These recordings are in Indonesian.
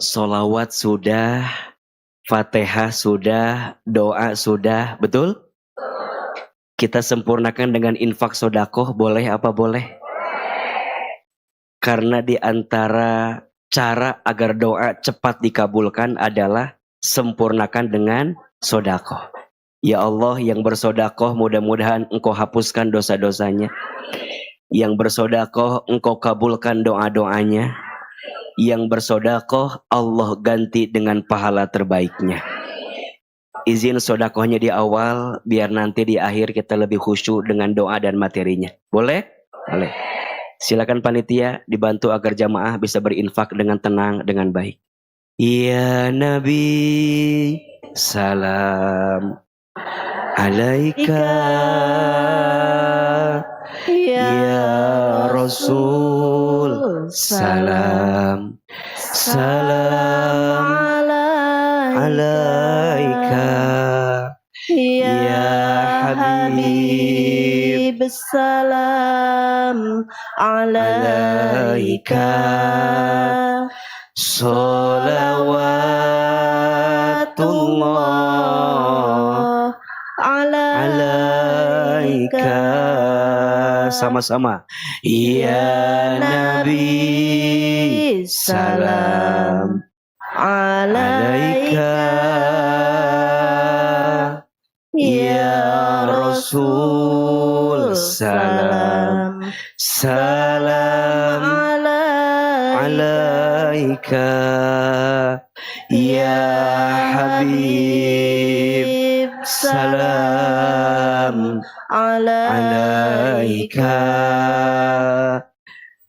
Solawat sudah, Fatihah sudah, doa sudah, betul? Kita sempurnakan dengan infak sodakoh, boleh apa boleh? Karena di antara cara agar doa cepat dikabulkan adalah sempurnakan dengan sodakoh. Ya Allah, yang bersodakoh mudah-mudahan Engkau hapuskan dosa-dosanya. Yang bersodakoh Engkau kabulkan doa-doanya. Yang bersodakoh Allah ganti dengan pahala terbaiknya. Izin sodakohnya di awal, biar nanti di akhir kita lebih khusyuk dengan doa dan materinya. Boleh? Boleh. Silakan panitia dibantu agar jamaah bisa berinfak dengan tenang, dengan baik. Ya Nabi, salam alaika. Ya Rasul, salam salam alaika. Ya Habib, salam alaika. Salawatullah alaika. Sama-sama. Ya Nabi, salam alaika. Ya Rasul, salam salam alaika. Ya Habib, salam alaika.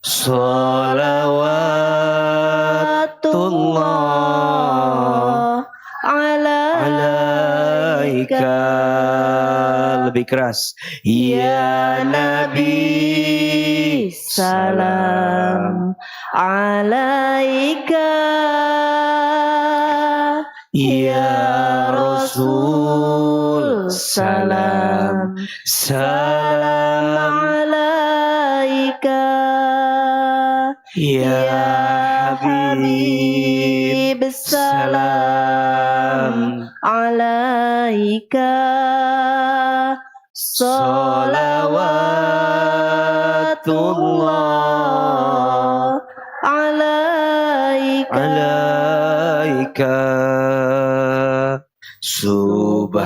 Salawatullah alaika. Lebih keras. Ya Nabi, salam alaika. Ya Rasul, salam salam alaika. Ya Habib, salam alaika. Salawatullah alaika. Subhanallah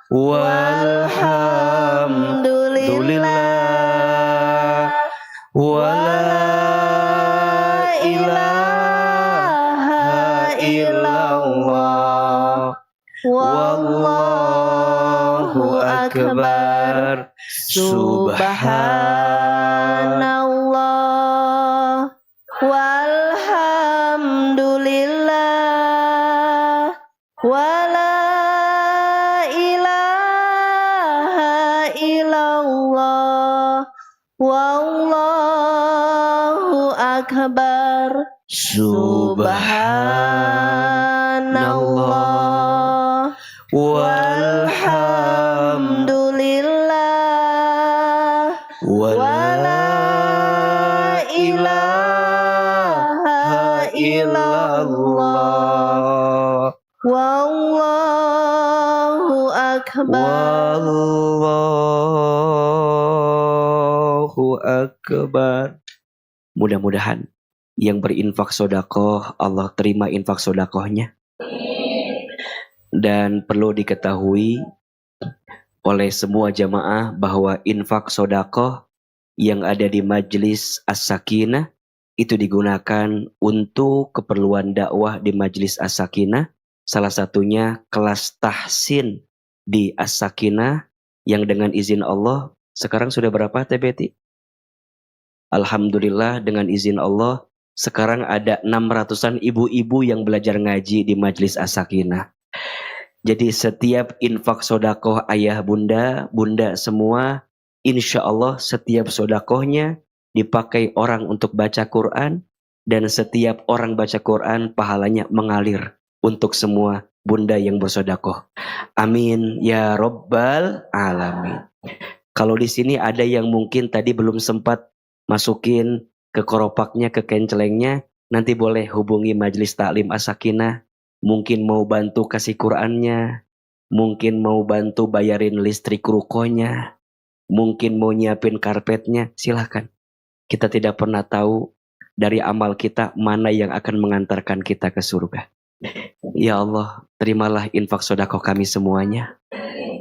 walhamdulillah wala ilaha illallah wallahu akbar. Subhanallah walhamdulillah wala ilaha illallah wallahu akbar. Subhanallah walhamdulillah wala ilaha illallah wallahu akbar. Wallahu akbar. Mudah-mudahan yang berinfak sodakoh Allah terima infak sodakohnya. Dan perlu diketahui oleh semua jamaah bahwa infak sodakoh yang ada di Majelis As-Sakinah itu digunakan untuk keperluan dakwah di Majelis As-Sakinah. Salah satunya kelas tahsin di As-Sakinah yang dengan izin Allah sekarang sudah berapa TBT? Alhamdulillah dengan izin Allah sekarang ada 600-an ibu-ibu yang belajar ngaji di Majelis As-Sakinah. Jadi setiap infak sodakoh ayah bunda, bunda semua, insya Allah setiap sodakohnya dipakai orang untuk baca Quran. Dan setiap orang baca Quran pahalanya mengalir untuk semua bunda yang bersodakoh. Amin ya Rabbal Alamin. Kalau di sini ada yang mungkin tadi belum sempat masukin ke koropaknya, ke kencelengnya, nanti boleh hubungi Majelis Taklim As-Sakinah. Mungkin mau bantu kasih Qur'annya, mungkin mau bantu bayarin listrik rukonya, mungkin mau nyiapin karpetnya, silahkan. Kita tidak pernah tahu dari amal kita mana yang akan mengantarkan kita ke surga. Ya Allah, terimalah infak sedekah kami semuanya,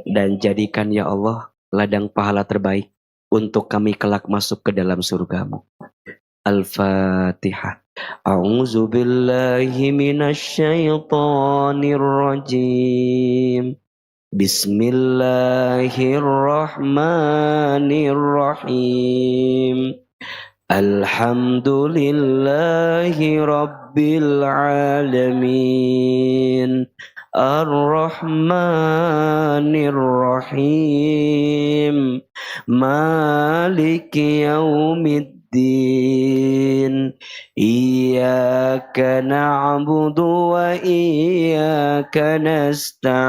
dan jadikan ya Allah ladang pahala terbaik untuk kami kelak masuk ke dalam surgamu. Al-Fatihah. A'udzu billahi minasy syaithanir rajim. Bismillahirrahmanirrahim. Alhamdulillahi rabbil alamin. Ar-Rahmanir Rahim. Maliki yaumiddin. Iyyaka na'budu wa iyyaka nasta'in.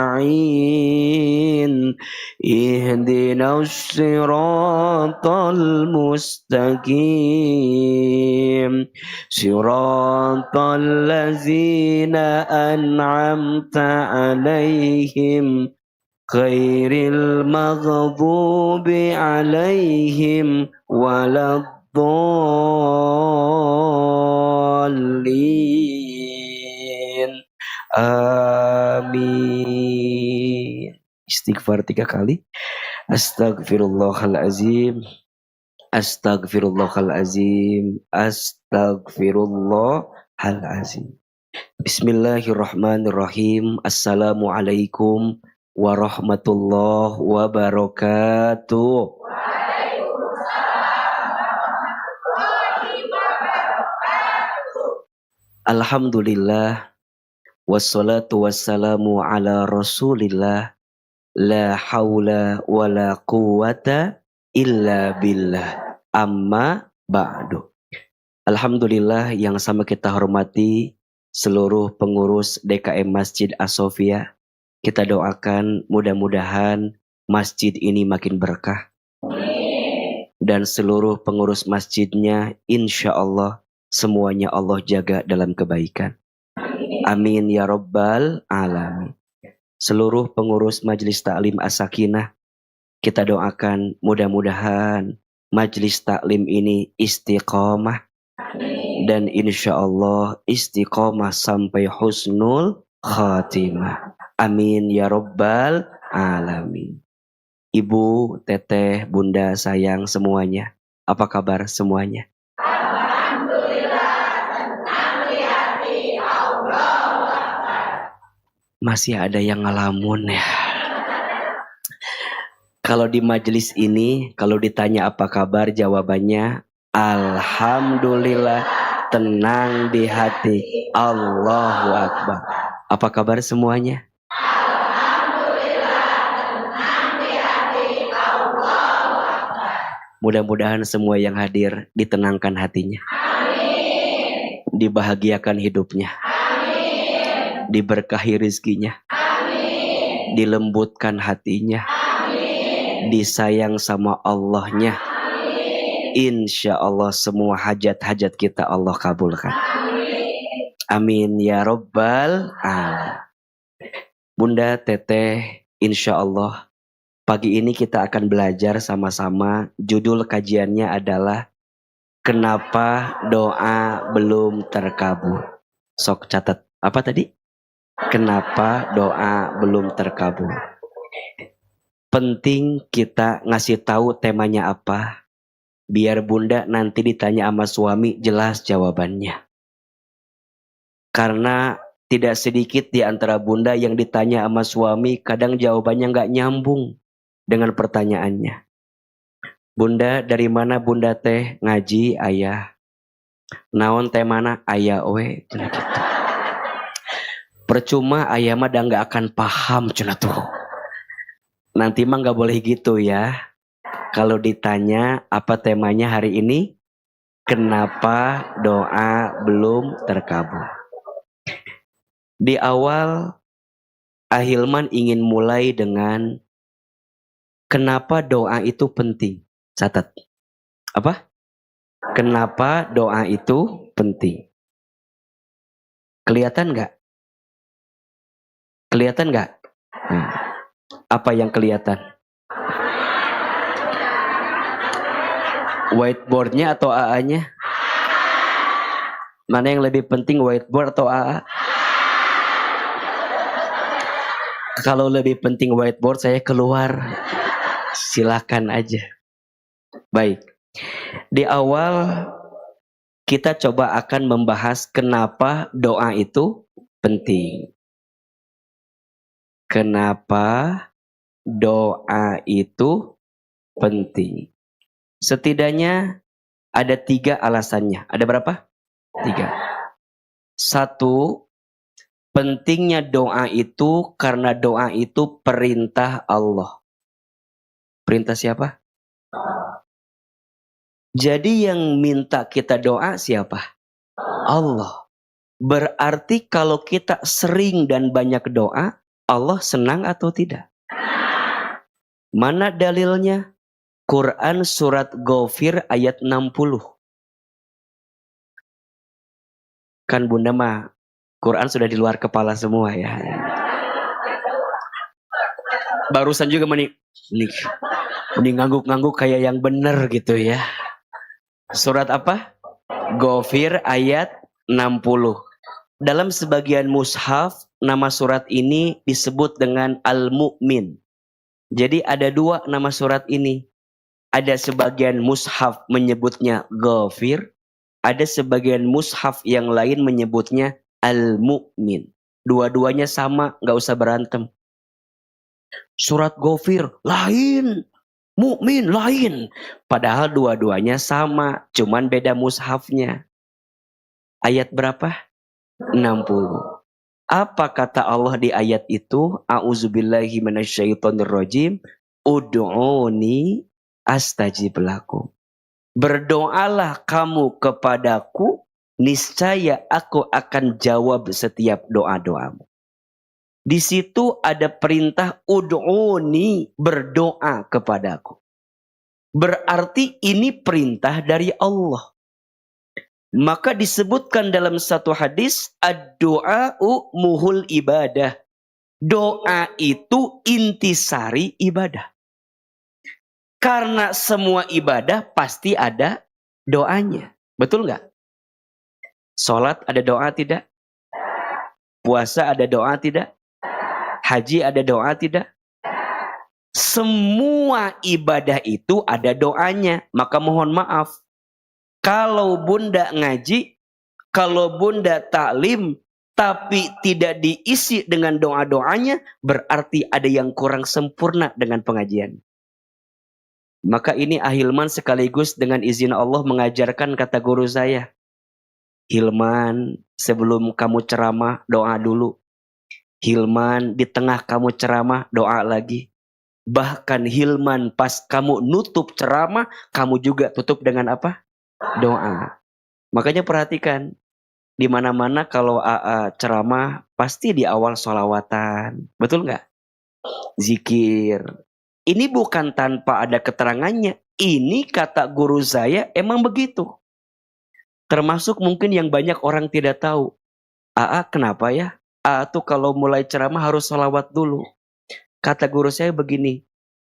Ihdinas siratal mustaqim. Siratal ladzina an'amta 'alaihim ghairil maghdubi 'alaihim waladdallin. Amin. Istighfar 3 kali. Astagfirullahalazim. Astagfirullahalazim. Astagfirullahalazim. Bismillahirrahmanirrahim. Assalamualaikum warahmatullahi wabarakatuh. Alhamdulillah. Wassalatu wassalamu ala rasulillah. La haula wa la quwata illa billah. Amma ba'du. Alhamdulillah, yang sama kita hormati seluruh pengurus DKM Masjid As-Sofia. Kita doakan mudah-mudahan masjid ini makin berkah. Dan seluruh pengurus masjidnya insya Allah semuanya Allah jaga dalam kebaikan. Amin ya rabbal alamin. Seluruh pengurus Majelis Taklim As-Sakinah, kita doakan mudah-mudahan Majelis Taklim ini istiqomah. Dan insya Allah istiqomah sampai husnul khatimah. Amin ya rabbal alamin. Ibu, teteh, bunda, sayang semuanya, apa kabar semuanya? Masih ada yang ngelamun ya. Kalau di majelis ini, kalau ditanya apa kabar, jawabannya alhamdulillah, tenang di hati. Allahu Akbar. Apa kabar semuanya? Alhamdulillah, tenang di hati. Allahu Akbar. Mudah-mudahan semua yang hadir ditenangkan hatinya. Amin. Dibahagiakan hidupnya. Diberkahi rizkinya. Amin. Dilembutkan hatinya. Amin. Disayang sama Allahnya. Amin. Insya Allah semua hajat-hajat kita Allah kabulkan. Amin. Amin ya rabbal alamin. Bunda, teteh, insya Allah pagi ini kita akan belajar sama-sama. Judul kajiannya adalah Kenapa Doa Belum Terkabul. Sok catat. Apa tadi? Kenapa doa belum terkabul. Penting kita ngasih tahu temanya apa, biar bunda nanti ditanya sama suami jelas jawabannya. Karena tidak sedikit di antara bunda yang ditanya sama suami kadang jawabannya nggak nyambung dengan pertanyaannya. Bunda, dari mana bunda teh ngaji? Ayah. Naon teh mana? Ayah we. Gitu. Percuma ayah mah dah gak akan paham cuna tuh. Nanti mah gak boleh gitu ya. Kalau ditanya apa temanya hari ini, kenapa doa belum terkabul. Di awal Ahilman ingin mulai dengan kenapa doa itu penting. Catat. Apa? Kenapa doa itu penting? Kelihatan nggak? Kelihatan nggak? Nah, apa yang kelihatan? Whiteboardnya atau AA-nya? Mana yang lebih penting, whiteboard atau AA? Kalau lebih penting whiteboard, saya keluar. Silakan aja. Baik. Di awal kita coba akan membahas kenapa doa itu penting. Kenapa doa itu penting? Setidaknya ada 3 alasannya. Ada berapa? 3. 1, pentingnya doa itu karena doa itu perintah Allah. Perintah siapa? Jadi yang minta kita doa siapa? Allah. Berarti kalau kita sering dan banyak doa, Allah senang atau tidak? Mana dalilnya? Quran surat Ghafir ayat 60. Kan bunda mah, Quran sudah di luar kepala semua ya. Barusan juga mending ngangguk-ngangguk kayak yang bener gitu ya. Surat apa? Ghafir ayat 60. Dalam sebagian mushaf, nama surat ini disebut dengan Al-Mu'min. Jadi ada 2 nama surat ini. Ada sebagian mushaf menyebutnya Ghafir, ada sebagian mushaf yang lain menyebutnya Al-Mu'min. Dua-duanya sama, nggak usah berantem. Surat Ghafir lain, Mu'min lain. Padahal dua-duanya sama, cuman beda mushafnya. Ayat berapa? 60. Apa kata Allah di ayat itu? A'udzubillahi minasyaitonirrajim. Ud'uni astajib lakum. Berdoalah kamu kepadaku, niscaya aku akan jawab setiap doa-doamu. Di situ ada perintah ud'uni, berdoa kepadaku. Berarti ini perintah dari Allah. Maka disebutkan dalam satu hadis, ad-du'a'u muhul ibadah. Doa itu intisari ibadah. Karena semua ibadah pasti ada doanya. Betul nggak? Sholat ada doa tidak? Puasa ada doa tidak? Haji ada doa tidak? Semua ibadah itu ada doanya. Maka mohon maaf, kalau bunda ngaji, kalau bunda taklim, tapi tidak diisi dengan doa-doanya, berarti ada yang kurang sempurna dengan pengajian. Maka ini Ahilman sekaligus dengan izin Allah mengajarkan kata guru saya. Hilman, sebelum kamu ceramah, doa dulu. Hilman, di tengah kamu ceramah, doa lagi. Bahkan Hilman, pas kamu nutup ceramah, kamu juga tutup dengan apa? Doa. Makanya perhatikan, di mana-mana kalau ceramah, pasti di awal sholawatan. Betul nggak? Zikir. Ini bukan tanpa ada keterangannya. Ini kata guru saya emang begitu. Termasuk mungkin yang banyak orang tidak tahu. Kenapa ya? Tuh kalau mulai ceramah harus sholawat dulu. Kata guru saya begini.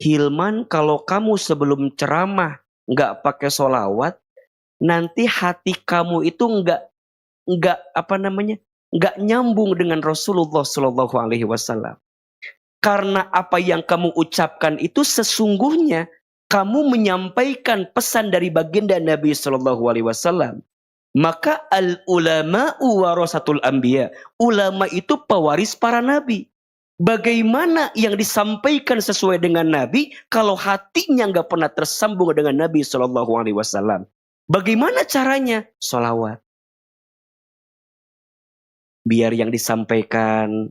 Hilman, kalau kamu sebelum ceramah nggak pakai sholawat, nanti hati kamu itu nggak nyambung dengan Rasulullah Shallallahu Alaihi Wasallam. Karena apa yang kamu ucapkan itu sesungguhnya kamu menyampaikan pesan dari baginda Nabi Shallallahu Alaihi Wasallam. Maka al ulama warasatul anbiya. Ulama itu pewaris para nabi. Bagaimana yang disampaikan sesuai dengan Nabi kalau hatinya nggak pernah tersambung dengan Nabi Shallallahu Alaihi Wasallam? Bagaimana caranya? Sholawat. Biar yang disampaikan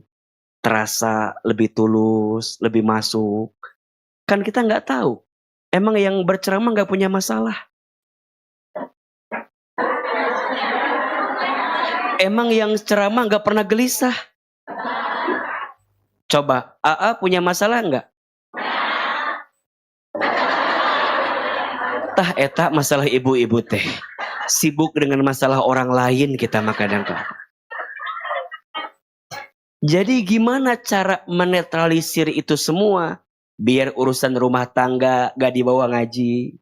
terasa lebih tulus, lebih masuk. Kan kita nggak tahu. Emang yang berceramah nggak punya masalah? Emang yang ceramah nggak pernah gelisah? Coba, punya masalah nggak? Tah eta masalah ibu-ibu teh. Sibuk dengan masalah orang lain kita mah kadang-kadang. Jadi gimana cara menetralisir itu semua? Biar urusan rumah tangga gak dibawa ngaji.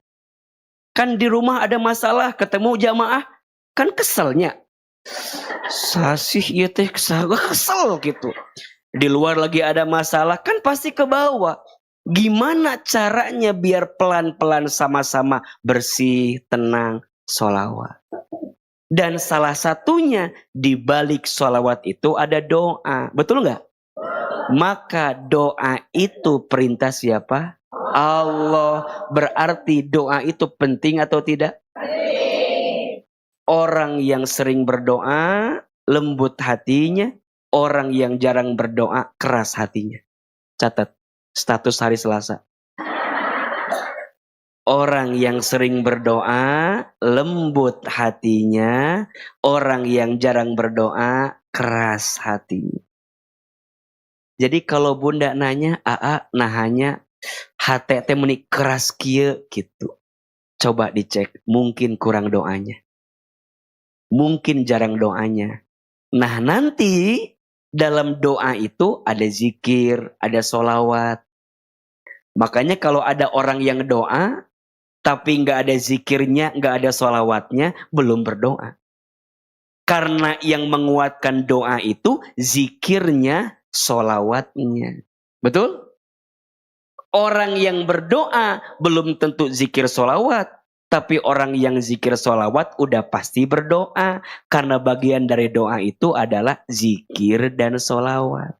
Kan di rumah ada masalah, ketemu jamaah, kan keselnya. Sasih iya teh kesel gitu. Di luar lagi ada masalah, kan pasti ke bawah. Gimana caranya biar pelan-pelan sama-sama bersih, tenang, sholawat. Dan salah satunya di balik sholawat itu ada doa. Betul nggak? Maka doa itu perintah siapa? Allah. Berarti doa itu penting atau tidak? Orang yang sering berdoa lembut hatinya. Orang yang jarang berdoa keras hatinya. Catat status hari Selasa. Orang yang sering berdoa lembut hatinya. Orang yang jarang berdoa keras hatinya. Jadi kalau bunda nanya, nahanya hati teh meni keras kieu gitu. Coba dicek, mungkin kurang doanya. Mungkin jarang doanya. Nah nanti dalam doa itu ada zikir, ada sholawat. Makanya kalau ada orang yang doa, tapi nggak ada zikirnya, nggak ada sholawatnya, belum berdoa. Karena yang menguatkan doa itu zikirnya, sholawatnya. Betul? Orang yang berdoa belum tentu zikir sholawat. Tapi orang yang zikir sholawat udah pasti berdoa. Karena bagian dari doa itu adalah zikir dan sholawat.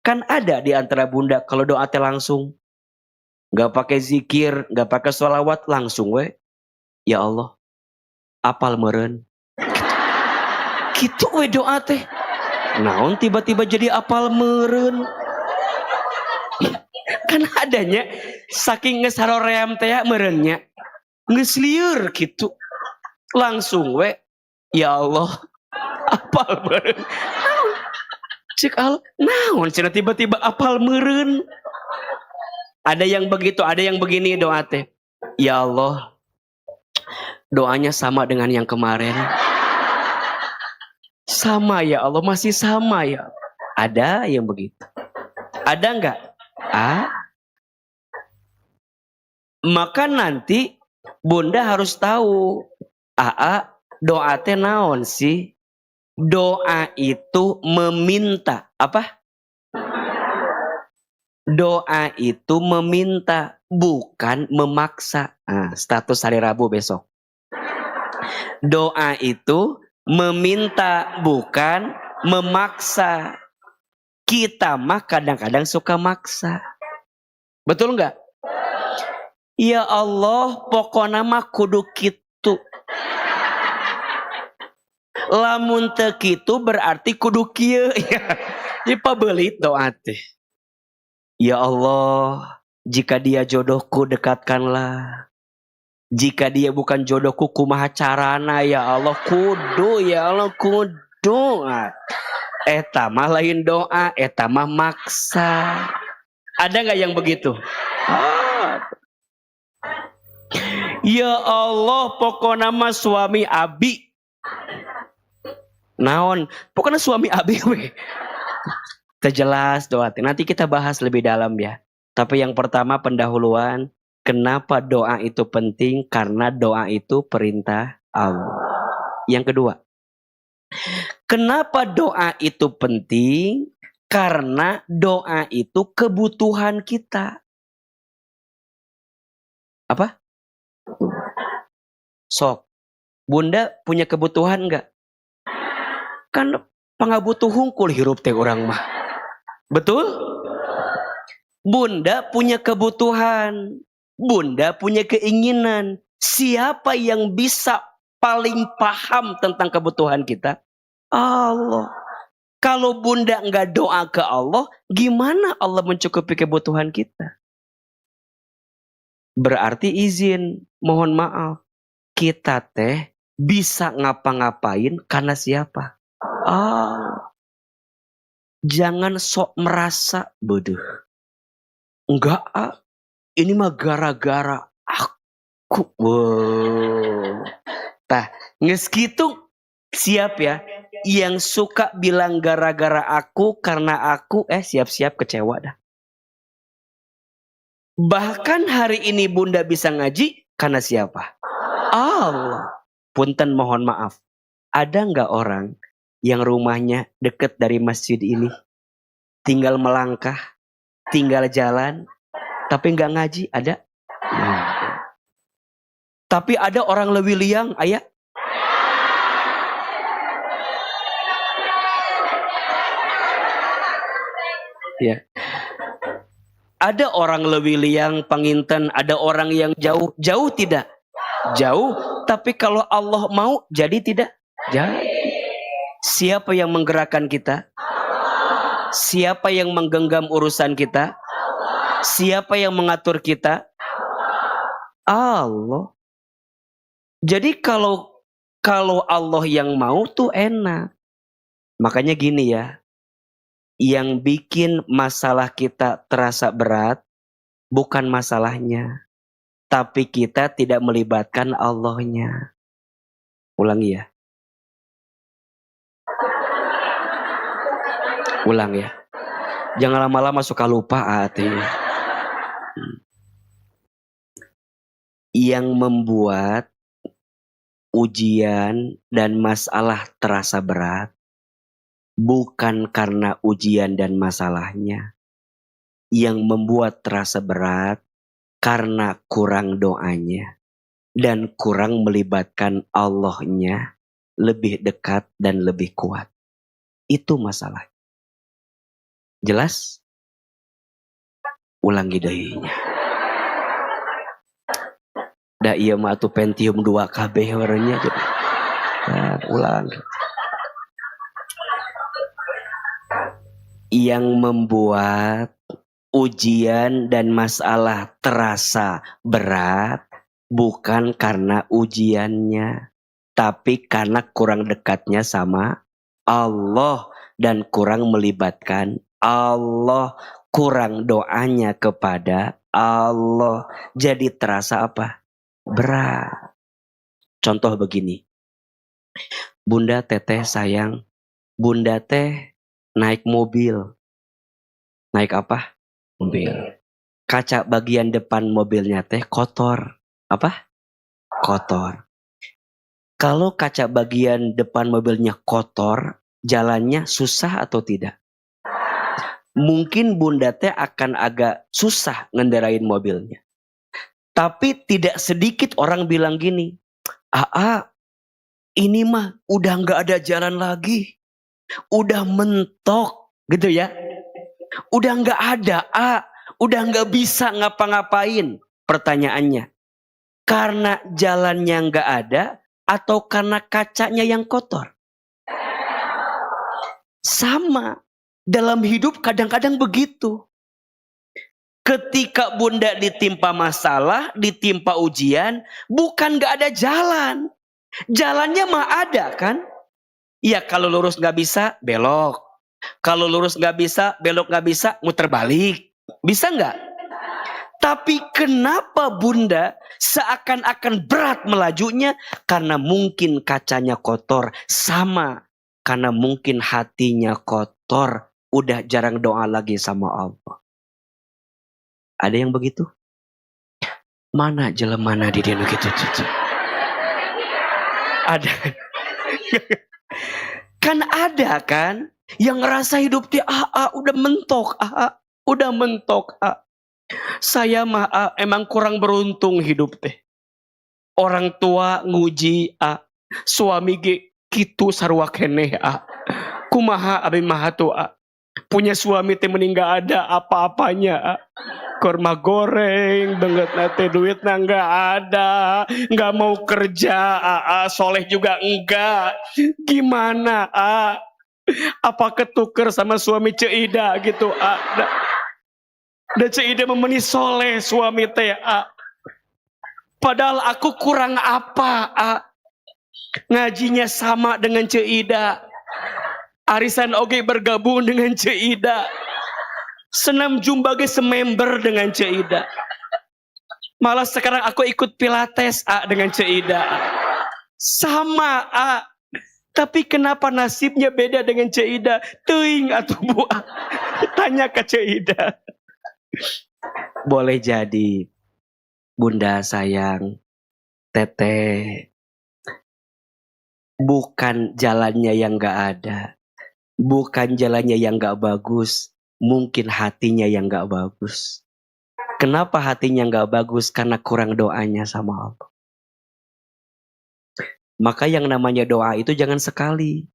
Kan ada di antara bunda kalau doa teh langsung. Gak pakai zikir, gak pakai sholawat, langsung we. Ya Allah, apal meren. Gitu we doa teh. Naon tiba-tiba jadi apal meren. Kan adanya saking ngesaroream teh merennya. Ngesliur gitu. Langsung we. Ya Allah, apal meren. Cik Allah, naon cenah tiba-tiba apal meren. Ada yang begitu, ada yang begini doa teh. Ya Allah, doanya sama dengan yang kemarin. Sama ya Allah, masih sama ya. Ada yang begitu. Ada enggak? Maka nanti bunda harus tahu. Doa teh naon sih? Doa itu meminta. Apa? Doa itu meminta, bukan memaksa. Status hari Rabu besok. Doa itu meminta, bukan memaksa. Kita mah kadang-kadang suka maksa. Betul nggak? Ya Allah, pokoknya mah kudu kitu. Lamun teu kitu berarti kudu kieu. Jadi pabelit doa teh. Ya Allah, jika dia jodohku dekatkanlah. Jika dia bukan jodohku kumaha carana ya Allah, kudu ya Allah, kudu. Eta mah lain doa, eta mah maksa. Ada nggak yang begitu? Ya Allah, pokoknya mah suami abi. Naon? Pokoknya suami abi we. Terjelas doa. Nanti kita bahas lebih dalam ya. Tapi yang pertama pendahuluan. Kenapa doa itu penting? Karena doa itu perintah Allah. Yang kedua. Kenapa doa itu penting? Karena doa itu kebutuhan kita. Apa? Sok. Bunda punya kebutuhan enggak? Kan pangabutuh hungkul hirup teh orang mah. Betul? Bunda punya kebutuhan. Bunda punya keinginan. Siapa yang bisa paling paham tentang kebutuhan kita? Allah. Kalau bunda enggak doa ke Allah, gimana Allah mencukupi kebutuhan kita? Berarti izin, mohon maaf. Kita teh bisa ngapa-ngapain karena siapa? Jangan sok merasa bodoh. Enggak, ini mah gara-gara aku. Wow. Tah, Nges gitu siap ya. Yang suka bilang gara-gara aku, karena aku, siap-siap kecewa dah. Bahkan hari ini bunda bisa ngaji karena siapa? Allah. Punten mohon maaf. Ada nggak orang yang rumahnya deket dari masjid ini? Tinggal melangkah, tinggal jalan, tapi nggak ngaji? Ada? Nah. Tapi ada orang lebih liang, ayah? Ya. Ada orang lebih liang, penginten, ada orang yang jauh. Jauh tidak? Jauh, tapi kalau Allah mau jadi tidak? Jadi. Siapa yang menggerakkan kita? Siapa yang menggenggam urusan kita? Siapa yang mengatur kita? Allah. Jadi kalau Allah yang mau tuh enak. Makanya gini ya. Yang bikin masalah kita terasa berat bukan masalahnya, tapi kita tidak melibatkan Allahnya. Ulangi ya. Ulang ya. Jangan lama-lama suka lupa hati. Yang membuat ujian dan masalah terasa berat bukan karena ujian dan masalahnya. Yang membuat terasa berat karena kurang doanya dan kurang melibatkan Allahnya lebih dekat dan lebih kuat. Itu masalah. Jelas? Ulangi dayanya. Da iya mah atuh Pentium 2 KB warnanya. Nah, ulang. Yang membuat ujian dan masalah terasa berat bukan karena ujiannya, tapi karena kurang dekatnya sama Allah dan kurang melibatkan Allah, kurang doanya kepada Allah. Jadi terasa apa? Berat. Contoh begini. Bunda teteh sayang, bunda teh naik mobil. Naik apa? Mobil. Kaca bagian depan mobilnya teh kotor. Apa? Kotor. Kalau kaca bagian depan mobilnya kotor, jalannya susah atau tidak? Mungkin bunda teh akan agak susah ngendarain mobilnya. Tapi tidak sedikit orang bilang gini, ini mah udah gak ada jalan lagi. Udah mentok gitu ya. Udah gak ada, udah gak bisa ngapa-ngapain. Pertanyaannya, karena jalannya gak ada atau karena kacanya yang kotor? Sama. Dalam hidup kadang-kadang begitu. Ketika bunda ditimpa masalah, ditimpa ujian, bukan gak ada jalan. Jalannya mah ada kan? Ya kalau lurus gak bisa, belok. Kalau lurus gak bisa, belok gak bisa, muter balik. Bisa gak? Tapi kenapa bunda seakan-akan berat melajunya? Karena mungkin kacanya kotor. Sama. Karena mungkin hatinya kotor. Udah jarang doa lagi sama Allah. Ada yang begitu? Mana jelemana di dino gitu? Ada. Kan ada kan? Yang ngerasa hidup dia udah mentok. Udah mentok. Saya mah emang kurang beruntung hidup teh. Orang tua nguji suami ge kitu sarua keneh kumaha abi mah tuh punya suami teh meninggal ada apa-apanya kurma goreng banget nate duit nggak ada, nggak mau kerja, soleh juga enggak, gimana apa ketuker sama suami Ceida gitu dan Ceida memeni soleh suami teh padahal aku kurang apa ngajinya sama dengan Ceida, arisan oge bergabung dengan Ceida, senam jumba ge semember dengan Ceida, malah sekarang aku ikut pilates dengan Ceida. Sama A. Tapi kenapa nasibnya beda dengan Cida? Teuing atuh Bu. Tanya ke Cida. Boleh jadi Bunda sayang, Teteh, bukan jalannya yang gak ada, bukan jalannya yang gak bagus, mungkin hatinya yang gak bagus. Kenapa hatinya gak bagus? Karena kurang doanya sama Allah. Maka yang namanya doa itu jangan sekali.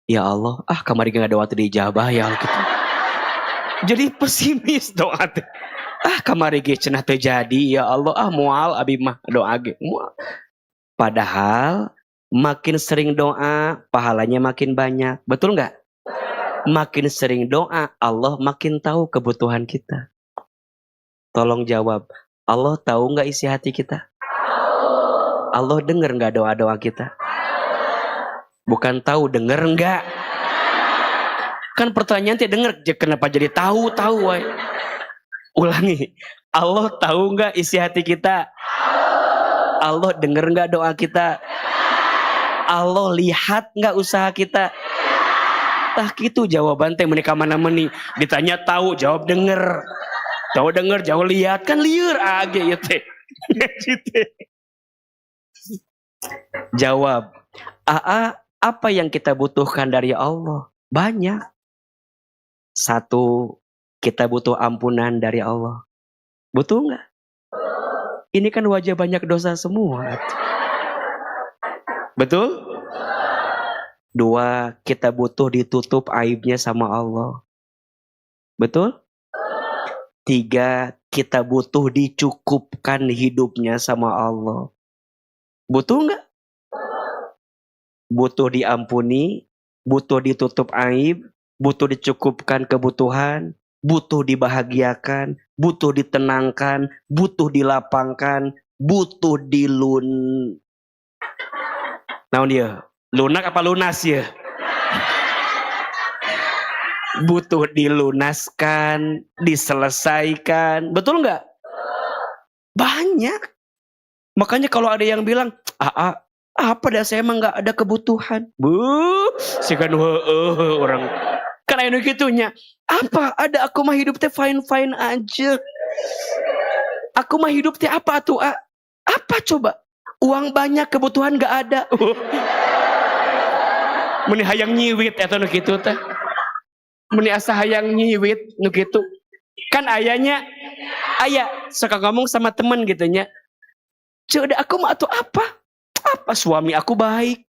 Ya Allah, kamari gak doa tadi ijabah ya gitu. Jadi pesimis doa teh. Kamari ge cenah teh jadi ya Allah, moal abi mah doa ge moal. Padahal makin sering doa, pahalanya makin banyak. Betul nggak? Makin sering doa, Allah makin tahu kebutuhan kita. Tolong jawab, Allah tahu nggak isi hati kita? Allah dengar nggak doa-doa kita? Bukan tahu, dengar nggak? Kan pertanyaan teh dengar, kenapa jadi tahu? Woy. Ulangi, Allah tahu nggak isi hati kita? Allah dengar nggak doa kita? Allah lihat nggak usaha kita? Tah gitu jawaban teh menika mana meni. Ditanya tahu, jawab denger. Tahu denger, jawab lihat, kan lieur age ieu teh. Jawab, apa yang kita butuhkan dari Allah? Banyak. Satu, kita butuh ampunan dari Allah. Butuh nggak? Ini kan wajah banyak dosa semua. Betul? Dua, kita butuh ditutup aibnya sama Allah. Betul? Tiga, kita butuh dicukupkan hidupnya sama Allah. Butuh nggak? Butuh diampuni, butuh ditutup aib, butuh dicukupkan kebutuhan, butuh dibahagiakan, butuh ditenangkan, butuh dilapangkan, butuh naon dia? Lunak apa lunas ya? Butuh dilunaskan, diselesaikan. Betul nggak? Banyak. Makanya kalau ada yang bilang, apa dah saya emang nggak ada kebutuhan. Sih kan orang. Kan anu gitunya. Apa? Ada aku mah hidup teh fine aja. Aku mah hidup teh apa tuh? Apa coba? Uang banyak, kebutuhan nggak ada. Meni hayang nyiwit atau nu kitu teh. Meni asa hayang nyiwit nu kitu. Kan ayah suka ngomong sama temen gitu nya. Coba aku mah atuh apa? Apa suami aku baik,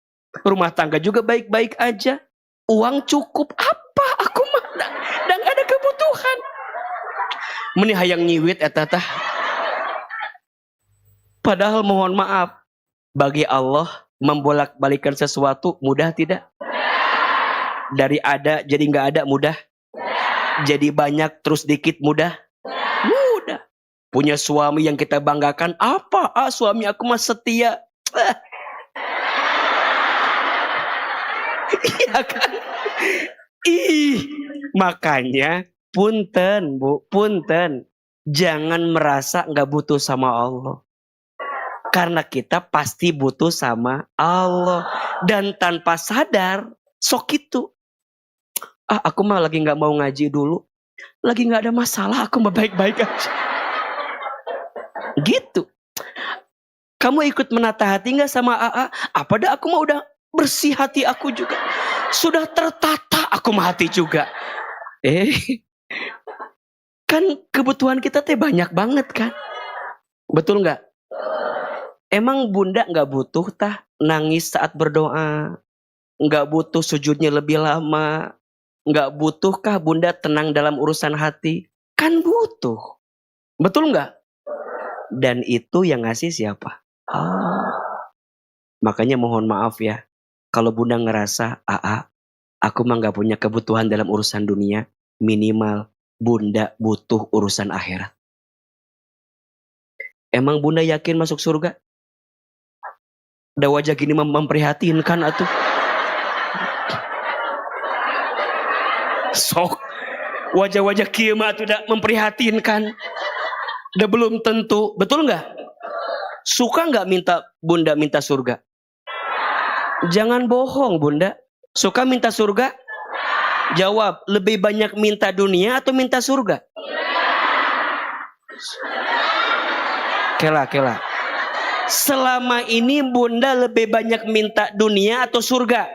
rumah tangga juga baik-baik aja, uang cukup, apa aku mah dan ada kebutuhan. Meni hayang nyiwit eta tah. Padahal mohon maaf, bagi Allah membolak-balikan sesuatu mudah tidak? Dari ada jadi nggak ada mudah. Jadi banyak terus dikit mudah. Mudah. Punya suami yang kita banggakan, apa? Suami aku mah setia. Iya kan? Makanya punten Bu, punten. Jangan merasa nggak butuh sama Allah. Karena kita pasti butuh sama Allah. Dan tanpa sadar, sok itu. Aku mah lagi nggak mau ngaji dulu. Lagi nggak ada masalah, aku mah baik-baik aja. Gitu. Kamu ikut menata hati nggak sama Apa dah aku mah udah bersih hati aku juga. Sudah tertata aku mah hati juga. Kan kebutuhan kita teh banyak banget kan. Betul nggak? Emang Bunda nggak butuh tah nangis saat berdoa? Nggak butuh sujudnya lebih lama? Nggak butuhkah Bunda tenang dalam urusan hati? Kan butuh. Betul nggak? Dan itu yang ngasih siapa? Makanya mohon maaf ya. Kalau Bunda ngerasa, aku mah nggak punya kebutuhan dalam urusan dunia. Minimal Bunda butuh urusan akhirat. Emang Bunda yakin masuk surga? Ada wajah gini memprihatinkan atuh. Sok wajah-wajah kiamat tuh udah memprihatinkan. Udah belum tentu, betul nggak? Suka nggak minta bunda minta surga? Jangan bohong bunda. Suka minta surga? Jawab, lebih banyak minta dunia atau minta surga? Kela. Selama ini bunda lebih banyak minta dunia atau surga?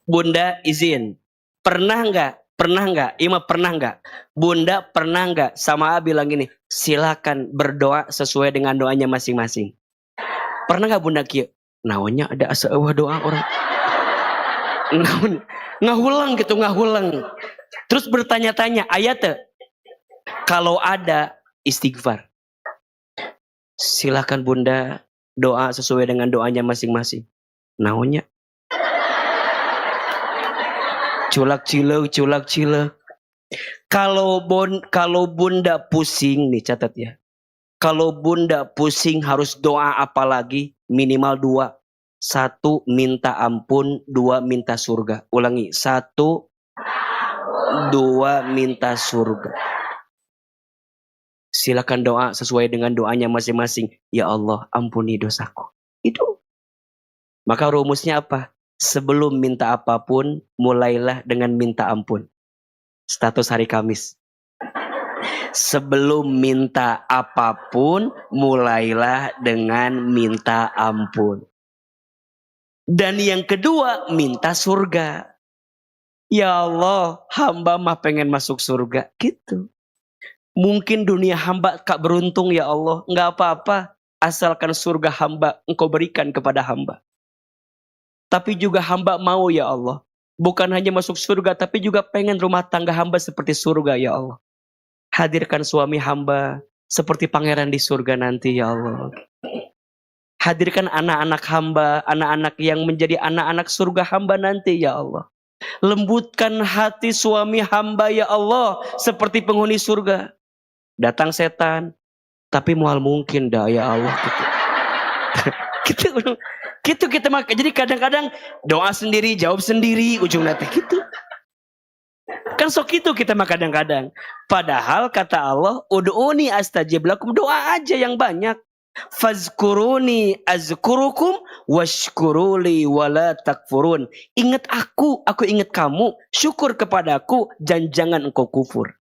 Bunda izin. Pernah nggak? Ima pernah nggak? Bunda pernah nggak sama A bilang gini, silakan berdoa sesuai dengan doanya masing-masing. Pernah nggak bunda kia? Naonnya ada asa eueuh doa orang. Ngahulang gitu, ngahulang. Terus bertanya-tanya, ayat kalau ada istighfar. Silakan bunda doa sesuai dengan doanya masing-masing. Naonnya? Culak cilek. Kalau bunda pusing nih, catat ya. Kalau bunda pusing harus doa apa lagi? Minimal 2. 1 minta ampun, 2 minta surga. Ulangi, 1, 2 minta surga. Silakan doa sesuai dengan doanya masing-masing. Ya Allah, ampuni dosaku. Itu. Maka rumusnya apa? Sebelum minta apapun, mulailah dengan minta ampun. Status hari Kamis. Sebelum minta apapun, mulailah dengan minta ampun. Dan yang kedua, minta surga. Ya Allah, hamba mah pengen masuk surga. Gitu. Mungkin dunia hamba kak beruntung ya Allah. Nggak apa-apa. Asalkan surga hamba engkau berikan kepada hamba. Tapi juga hamba mau ya Allah. Bukan hanya masuk surga, tapi juga pengen rumah tangga hamba seperti surga ya Allah. Hadirkan suami hamba seperti pangeran di surga nanti ya Allah. Hadirkan anak-anak hamba, anak-anak yang menjadi anak-anak surga hamba nanti ya Allah. Lembutkan hati suami hamba ya Allah seperti penghuni surga. Datang setan, tapi mual mungkin dah ya Allah. Gitu kita maka. Jadi kadang-kadang doa sendiri, jawab sendiri, ujung nanti gitu. Kan sok itu kita mah kadang-kadang. Padahal kata Allah, ud'uni astajib lakum, doa aja yang banyak. Fazkuruni azkurukum washkuruli wala takfurun. Ingat aku ingat kamu, syukur kepadaku dan jangan engkau kufur.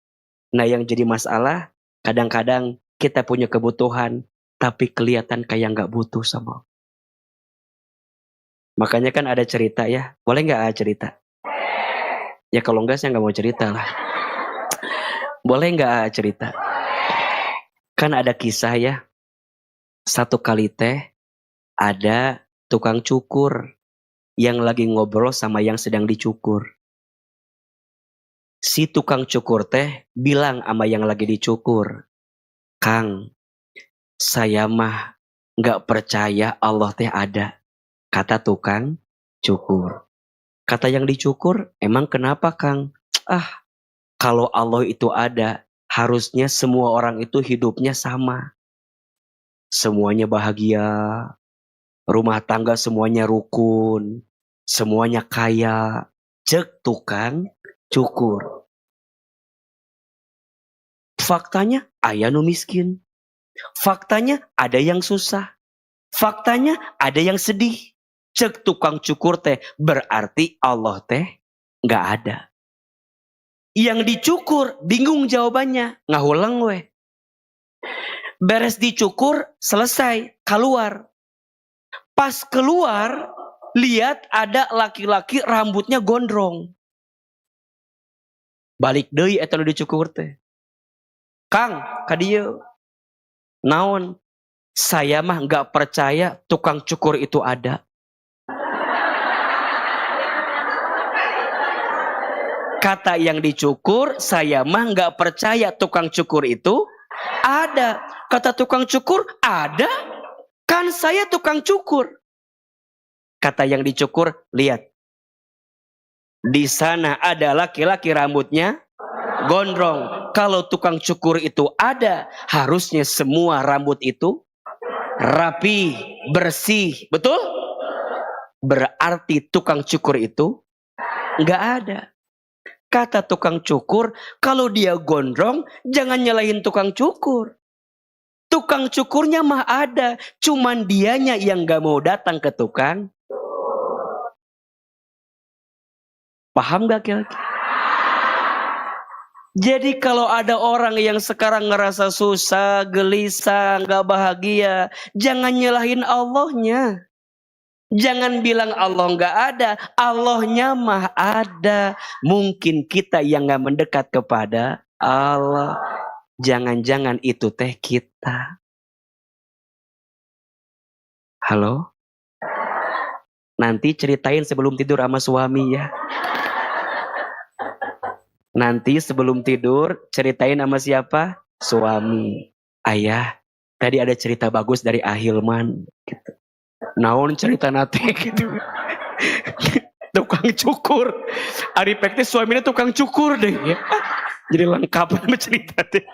Nah yang jadi masalah, kadang-kadang kita punya kebutuhan, tapi kelihatan kayak nggak butuh sama. Makanya kan ada cerita ya, boleh nggak cerita? Ya kalau enggak saya nggak mau cerita lah. Boleh nggak cerita? Kan ada kisah ya. Satu kali teh ada tukang cukur yang lagi ngobrol sama yang sedang dicukur. Si tukang cukur teh bilang sama yang lagi dicukur, Kang, saya mah nggak percaya Allah teh ada. Kata tukang cukur. Kata yang dicukur, emang kenapa Kang? Kalau Allah itu ada, harusnya semua orang itu hidupnya sama. Semuanya bahagia, rumah tangga semuanya rukun, semuanya kaya. Cek tukang cukur. Faktanya aya nu miskin. Faktanya ada yang susah. Faktanya ada yang sedih. Cek tukang cukur teh, berarti Allah teh nggak ada. Yang dicukur bingung jawabannya, ngahulang weh. Beres dicukur, selesai, keluar. Pas keluar, lihat ada laki-laki rambutnya gondrong. Balik deui eta nu dicukur teh. Kang, ka dieu. Naon? Saya mah nggak percaya tukang cukur itu ada. Kata yang dicukur, saya mah nggak percaya tukang cukur itu ada. Kata tukang cukur, ada. Kan saya tukang cukur. Kata yang dicukur, lihat. Di sana ada laki-laki rambutnya gondrong. Kalau tukang cukur itu ada, harusnya semua rambut itu rapi, bersih. Betul? Berarti tukang cukur itu nggak ada. Kata tukang cukur, kalau dia gondrong, jangan nyalahin tukang cukur. Tukang cukurnya mah ada, cuman dianya yang gak mau datang ke tukang. Paham gak kira-kira? Jadi kalau ada orang yang sekarang ngerasa susah, gelisah, gak bahagia, jangan nyalahin Allahnya. Jangan bilang Allah nggak ada, Allahnya mah ada. Mungkin kita yang nggak mendekat kepada Allah. Jangan-jangan itu teh kita. Halo? Nanti ceritain sebelum tidur sama suami ya. Nanti sebelum tidur ceritain sama siapa? Suami. Ayah, tadi ada cerita bagus dari Ahilman. Gitu. Naon cerita nate gitu. Tukang cukur. Ari peknya suaminya tukang cukur deh ya. Jadi lengkap cerita deh.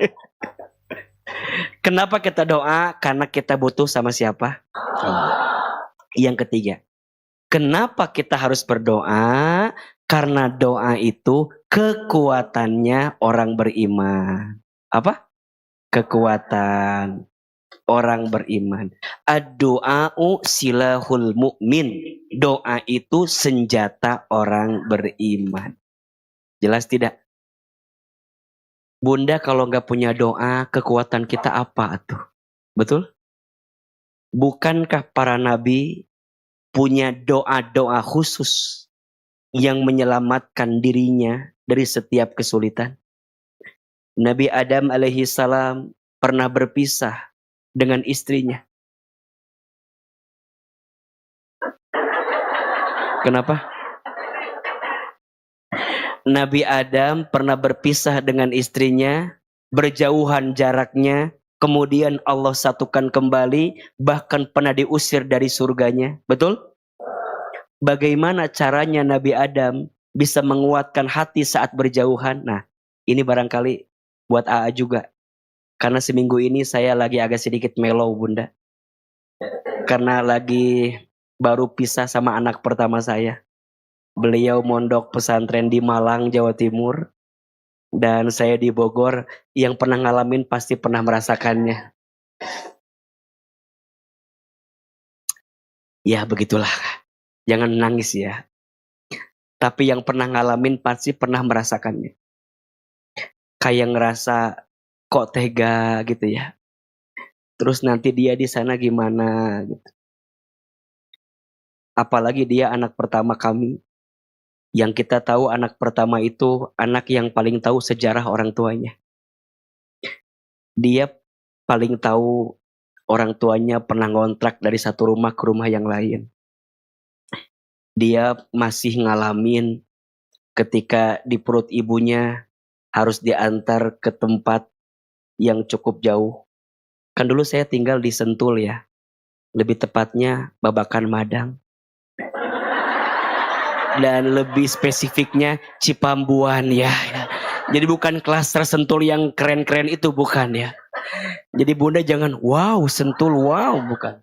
Kenapa kita doa? Karena kita butuh sama siapa? Yang ketiga, kenapa kita harus berdoa? Karena doa itu kekuatannya orang beriman. Apa? Kekuatan orang beriman. Ad-du'a'u silahul mu'min. Doa itu senjata orang beriman. Jelas tidak? Bunda kalau nggak punya doa, kekuatan kita apa tuh? Betul? Bukankah para nabi punya doa-doa khusus yang menyelamatkan dirinya dari setiap kesulitan? Nabi Adam alaihi salam pernah berpisah dengan istrinya. Kenapa? Nabi Adam pernah berpisah dengan istrinya, berjauhan jaraknya, kemudian Allah satukan kembali, bahkan pernah diusir dari surganya. Betul? Bagaimana caranya Nabi Adam bisa menguatkan hati saat berjauhan? Nah, ini barangkali buat AA juga. Karena seminggu ini saya lagi agak sedikit mellow, Bunda. Karena lagi baru pisah sama anak pertama saya. Beliau mondok pesantren di Malang, Jawa Timur. Dan saya di Bogor. Yang pernah ngalamin pasti pernah merasakannya. Ya begitulah. Jangan nangis ya. Tapi yang pernah ngalamin pasti pernah merasakannya. Kayak ngerasa kok tega gitu ya. Terus nanti dia di sana gimana gitu. Apalagi dia anak pertama kami. Yang kita tahu anak pertama itu anak yang paling tahu sejarah orang tuanya. Dia paling tahu orang tuanya pernah ngontrak dari satu rumah ke rumah yang lain. Dia masih ngalamin ketika di perut ibunya harus diantar ke tempat yang cukup jauh. Kan dulu saya tinggal di Sentul ya. Lebih tepatnya Babakan Madang. Dan lebih spesifiknya Cipambuan ya. Jadi bukan klaster Sentul yang keren-keren itu, bukan ya. Jadi Bunda jangan wow Sentul, wow, bukan.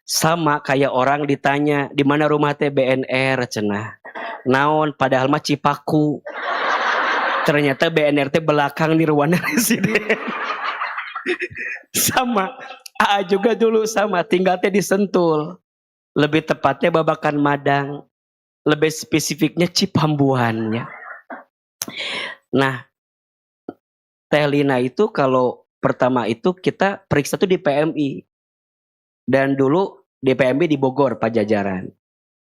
Sama kayak orang ditanya di mana rumah teh BNR cenah. Naon padahal mah Cipaku. Ternyata BNR teh belakang di ruangan residen. Sama AA juga dulu sama, tinggal teh di Sentul. Lebih tepatnya Babakan Madang. Lebih spesifiknya Cipambuan ya. Nah, Teh Lina itu kalau pertama itu kita periksa tuh di PMI. Dan dulu di PMI di Bogor, Pajajaran.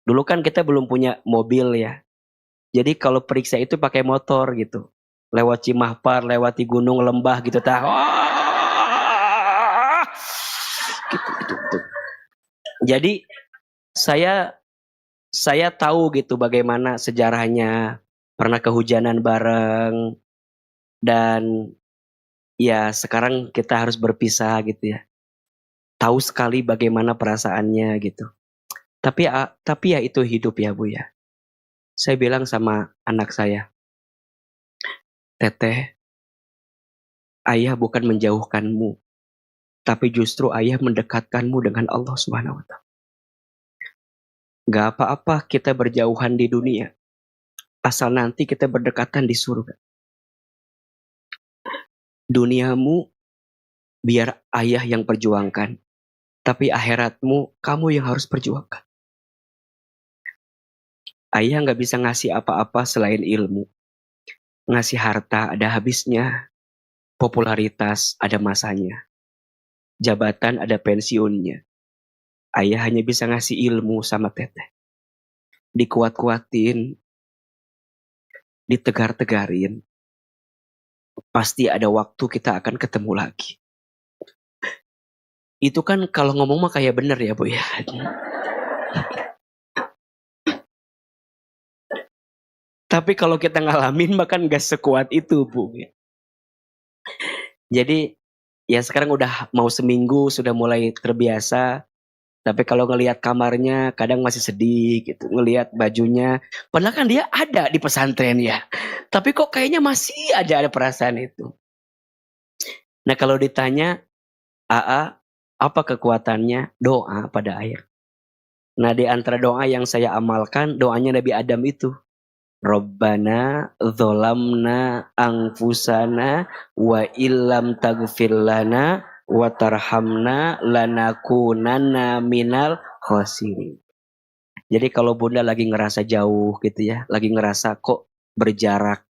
Dulu kan kita belum punya mobil ya. Jadi kalau periksa itu pakai motor gitu. Lewat Cimahpar, lewati gunung, lembah gitu. Gitu. Jadi saya tahu gitu bagaimana sejarahnya. Pernah kehujanan bareng. Dan ya sekarang kita harus berpisah gitu ya. Tahu sekali bagaimana perasaannya gitu. Tapi ya itu hidup ya Bu ya. Saya bilang sama anak saya, Teteh, ayah bukan menjauhkanmu, tapi justru ayah mendekatkanmu dengan Allah Subhanahu wa Ta'ala. Gak apa-apa kita berjauhan di dunia, Asal nanti kita berdekatan di surga. Duniamu biar ayah yang perjuangkan. Tapi akhiratmu kamu yang harus perjuangkan. Ayah gak bisa ngasih apa-apa selain ilmu. Ngasih harta ada habisnya. Popularitas ada masanya. Jabatan ada pensiunnya. Ayah hanya bisa ngasih ilmu sama teteh. Dikuat-kuatin. Ditegar-tegarin. Pasti ada waktu kita akan ketemu lagi. Itu kan kalau ngomong mah kayak bener ya Bu ya. Tapi kalau kita ngalamin mah kan gak sekuat itu Bu. Jadi ya sekarang udah mau seminggu sudah mulai terbiasa. Tapi kalau ngelihat kamarnya kadang masih sedih gitu. Ngelihat bajunya. Padahal kan dia ada di pesantren ya. Tapi kok kayaknya masih ada perasaan itu. Nah kalau ditanya, AA apa kekuatannya? Doa pada akhir. Nah di antara doa yang saya amalkan, doanya Nabi Adam itu. Rabbana dzolamna anfusana wa illam taghfir lana wa tarhamna lanakunanna minal khosirin. Jadi kalau Bunda lagi ngerasa jauh gitu ya, lagi ngerasa kok berjarak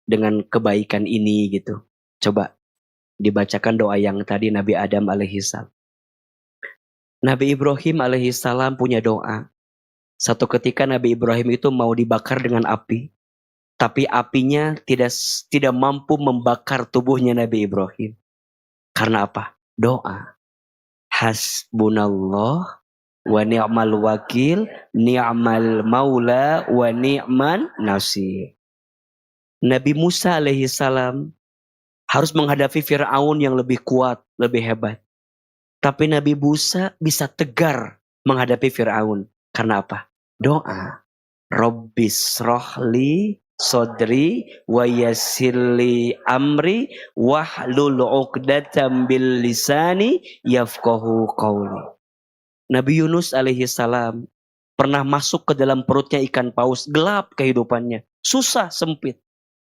dengan kebaikan ini gitu. Coba dibacakan doa yang tadi Nabi Adam alaihissalam. Nabi Ibrahim alaihissalam punya doa. Satu ketika Nabi Ibrahim itu mau dibakar dengan api. Tapi apinya tidak mampu membakar tubuhnya Nabi Ibrahim. Karena apa? Doa. Hasbunallah wa ni'mal wakil, ni'mal maula wa ni'man nasir. Nabi Musa alaihissalam harus menghadapi Fir'aun yang lebih kuat, lebih hebat. Tapi Nabi Musa bisa tegar menghadapi Fir'aun. Karena apa? Doa. Rabbis rohli sodri wa yassirli amri wahlul 'uqdatam bil lisani yafqahu qawli. Nabi Yunus alaihi salam pernah masuk ke dalam perutnya ikan paus, gelap kehidupannya, susah, sempit.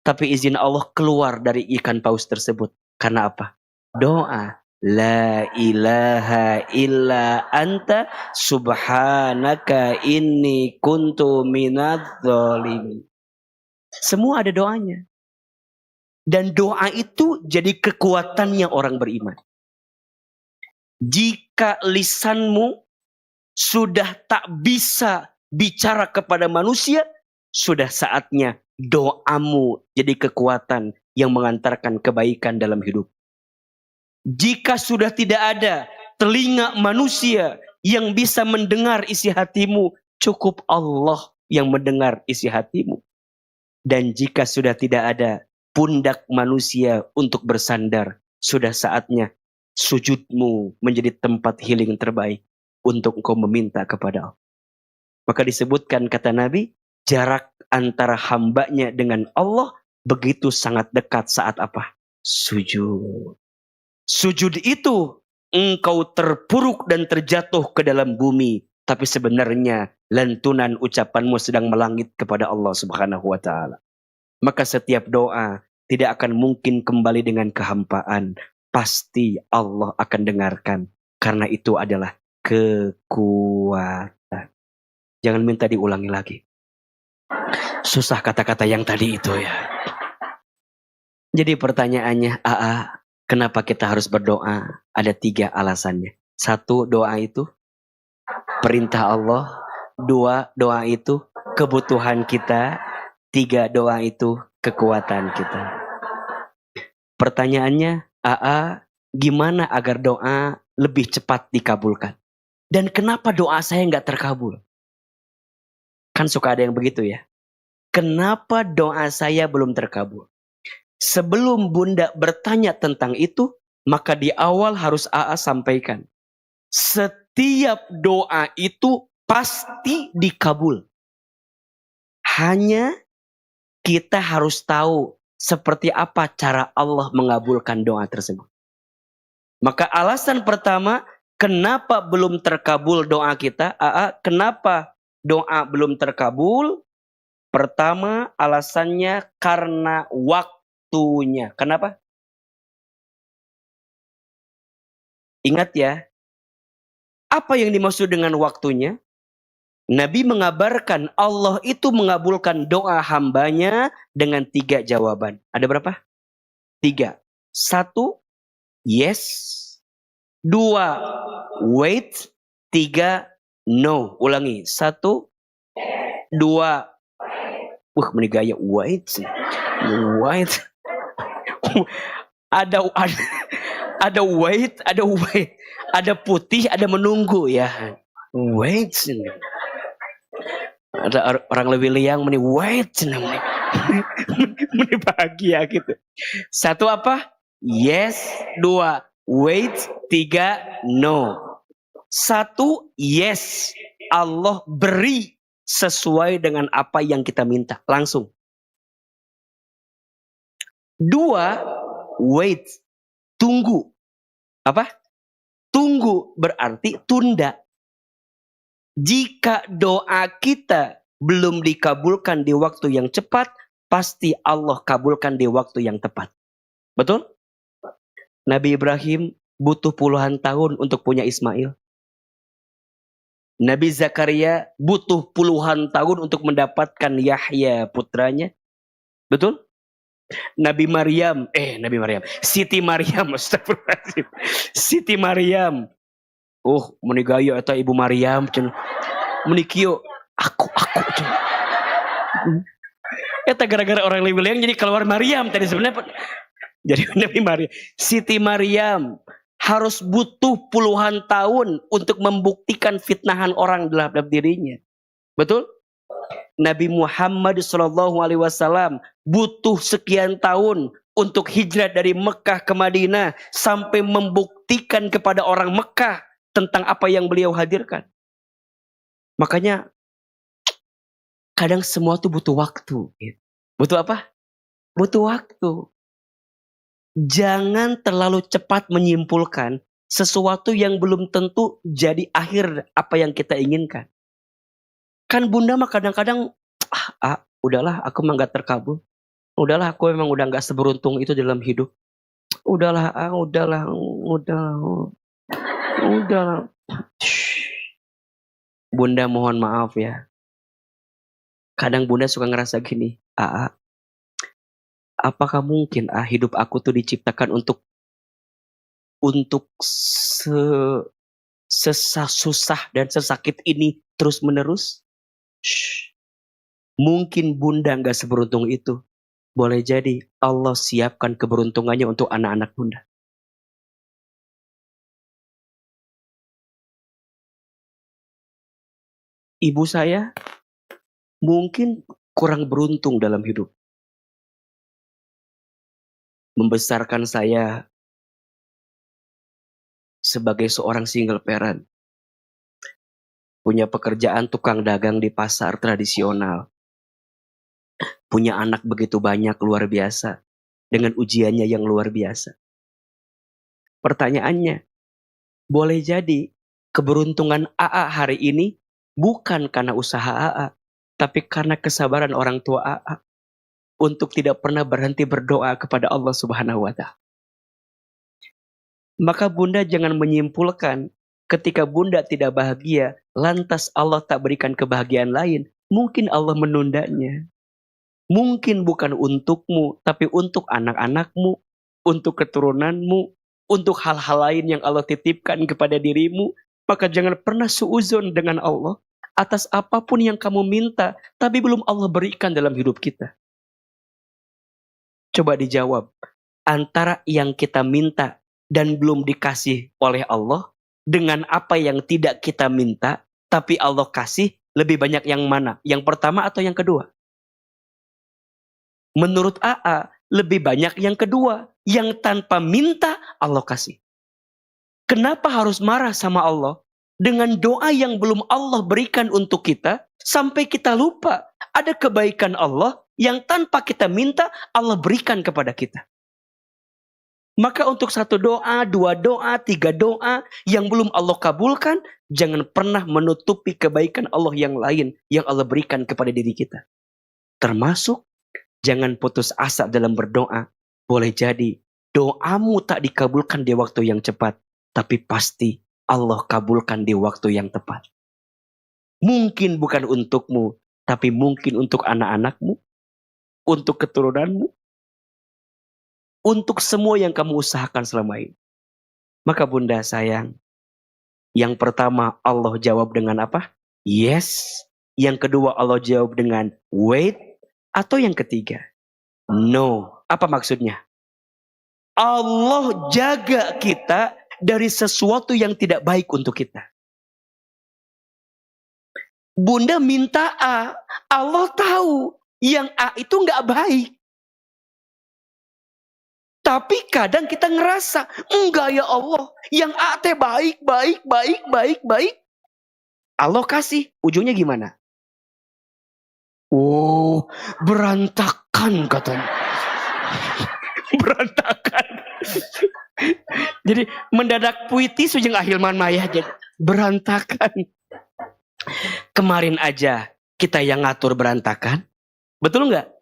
Tapi izin Allah keluar dari ikan paus tersebut. Karena apa? Doa. La ilaha illa anta subhanaka inni kuntu minadz zalimin. Semua ada doanya. Dan doa itu jadi kekuatannya orang beriman. Jika lisanmu sudah tak bisa bicara kepada manusia, sudah saatnya doamu jadi kekuatan yang mengantarkan kebaikan dalam hidup. Jika sudah tidak ada telinga manusia yang bisa mendengar isi hatimu, cukup Allah yang mendengar isi hatimu. Dan jika sudah tidak ada pundak manusia untuk bersandar, sudah saatnya sujudmu menjadi tempat healing terbaik untuk engkau meminta kepada Allah. Maka disebutkan kata Nabi, jarak antara hambanya dengan Allah begitu sangat dekat saat apa? Sujud. Sujud itu engkau terpuruk dan terjatuh ke dalam bumi. Tapi sebenarnya lantunan ucapanmu sedang melangit kepada Allah Subhanahu wa ta'ala. Maka setiap doa tidak akan mungkin kembali dengan kehampaan. Pasti Allah akan dengarkan. Karena itu adalah kekuatan. Jangan minta diulangi lagi. Susah kata-kata yang tadi itu ya. Jadi pertanyaannya, kenapa kita harus berdoa? Ada 3 alasannya. 1, doa itu perintah Allah. 2, doa itu kebutuhan kita. 3, doa itu kekuatan kita. Pertanyaannya, gimana agar doa lebih cepat dikabulkan? Dan kenapa doa saya nggak terkabul? Kan suka ada yang begitu ya. Kenapa doa saya belum terkabul? Sebelum Bunda bertanya tentang itu, maka di awal harus sampaikan. Setiap doa itu pasti dikabul. Hanya kita harus tahu seperti apa cara Allah mengabulkan doa tersebut. Maka alasan pertama, kenapa belum terkabul doa kita? Kenapa doa belum terkabul? Pertama, alasannya karena waktunya. Kenapa? Ingat ya, apa yang dimaksud dengan waktunya? Nabi mengabarkan Allah itu mengabulkan doa hambanya dengan 3 jawaban. Ada berapa? 3. 1, yes. 2, wait. 3, no. Ulangi. 1, 2. Meni gaya wait. Wait. ada wait, ada wait. Ada putih, ada menunggu ya. Wait. Ada orang lebih liang meni wait. Meni bahagia gitu. 1 apa? Yes. 2, wait. 3, no. 1, yes. Allah beri sesuai dengan apa yang kita minta. Langsung. 2, wait. Tunggu. Apa? Tunggu berarti tunda. Jika doa kita belum dikabulkan di waktu yang cepat, pasti Allah kabulkan di waktu yang tepat. Betul? Nabi Ibrahim butuh puluhan tahun untuk punya Ismail. Nabi Zakaria butuh puluhan tahun untuk mendapatkan Yahya putranya. Betul? Siti Maryam, astagfirullahaladzim. Siti Maryam. Menigaya atau Ibu Maryam. Menikio. Aku. Eta gara-gara orang lebih yang jadi keluar Maryam tadi sebenarnya. Jadi Nabi Maryam. Siti Maryam harus butuh puluhan tahun untuk membuktikan fitnahan orang dalam dirinya. Betul? Nabi Muhammad SAW butuh sekian tahun untuk hijrah dari Mekah ke Madinah sampai membuktikan kepada orang Mekah tentang apa yang beliau hadirkan. Makanya kadang semua tuh butuh waktu. Butuh apa? Butuh waktu. Jangan terlalu cepat menyimpulkan sesuatu yang belum tentu jadi akhir apa yang kita inginkan. Kan bunda mah kadang-kadang, udahlah aku mah gak terkabul. Udahlah aku memang udah gak seberuntung itu dalam hidup. Udahlah. Bunda mohon maaf ya. Kadang bunda suka ngerasa gini, apakah mungkin hidup aku tuh diciptakan untuk susah dan sesakit ini terus menerus? Mungkin bunda gak seberuntung itu. Boleh jadi Allah siapkan keberuntungannya untuk anak-anak bunda. Ibu saya mungkin kurang beruntung dalam hidup. Membesarkan saya sebagai seorang single parent. Punya pekerjaan tukang dagang di pasar tradisional. Punya anak begitu banyak luar biasa. Dengan ujiannya yang luar biasa. Pertanyaannya, boleh jadi keberuntungan AA hari ini bukan karena usaha AA, tapi karena kesabaran orang tua AA untuk tidak pernah berhenti berdoa kepada Allah Subhanahu wa Ta'ala. Maka bunda jangan menyimpulkan ketika bunda tidak bahagia, lantas Allah tak berikan kebahagiaan lain. Mungkin Allah menundanya. Mungkin bukan untukmu, tapi untuk anak-anakmu, untuk keturunanmu, untuk hal-hal lain yang Allah titipkan kepada dirimu. Maka jangan pernah suuzon dengan Allah atas apapun yang kamu minta, tapi belum Allah berikan dalam hidup kita. Coba dijawab, antara yang kita minta dan belum dikasih oleh Allah, dengan apa yang tidak kita minta, tapi Allah kasih, lebih banyak yang mana? Yang pertama atau yang kedua? Menurut AA, lebih banyak yang kedua. Yang tanpa minta, Allah kasih. Kenapa harus marah sama Allah? Dengan doa yang belum Allah berikan untuk kita, sampai kita lupa ada kebaikan Allah yang tanpa kita minta, Allah berikan kepada kita. Maka untuk 1 doa, 2 doa, 3 doa yang belum Allah kabulkan, jangan pernah menutupi kebaikan Allah yang lain yang Allah berikan kepada diri kita. Termasuk jangan putus asa dalam berdoa. Boleh jadi doamu tak dikabulkan di waktu yang cepat, tapi pasti Allah kabulkan di waktu yang tepat. Mungkin bukan untukmu, tapi mungkin untuk anak-anakmu, untuk keturunanmu, untuk semua yang kamu usahakan selama ini. Maka bunda sayang, yang pertama Allah jawab dengan apa? Yes. Yang kedua Allah jawab dengan wait. Atau yang ketiga, no. Apa maksudnya? Allah jaga kita dari sesuatu yang tidak baik untuk kita. Bunda minta A, Allah tahu yang A itu nggak baik. Tapi kadang kita ngerasa, enggak ya Allah, yang A teh baik. Allah kasih, ujungnya gimana? Oh, berantakan katanya. Berantakan. Jadi mendadak puitis ujung ahilman maya jadi berantakan. Kemarin aja kita yang ngatur berantakan. Betul nggak?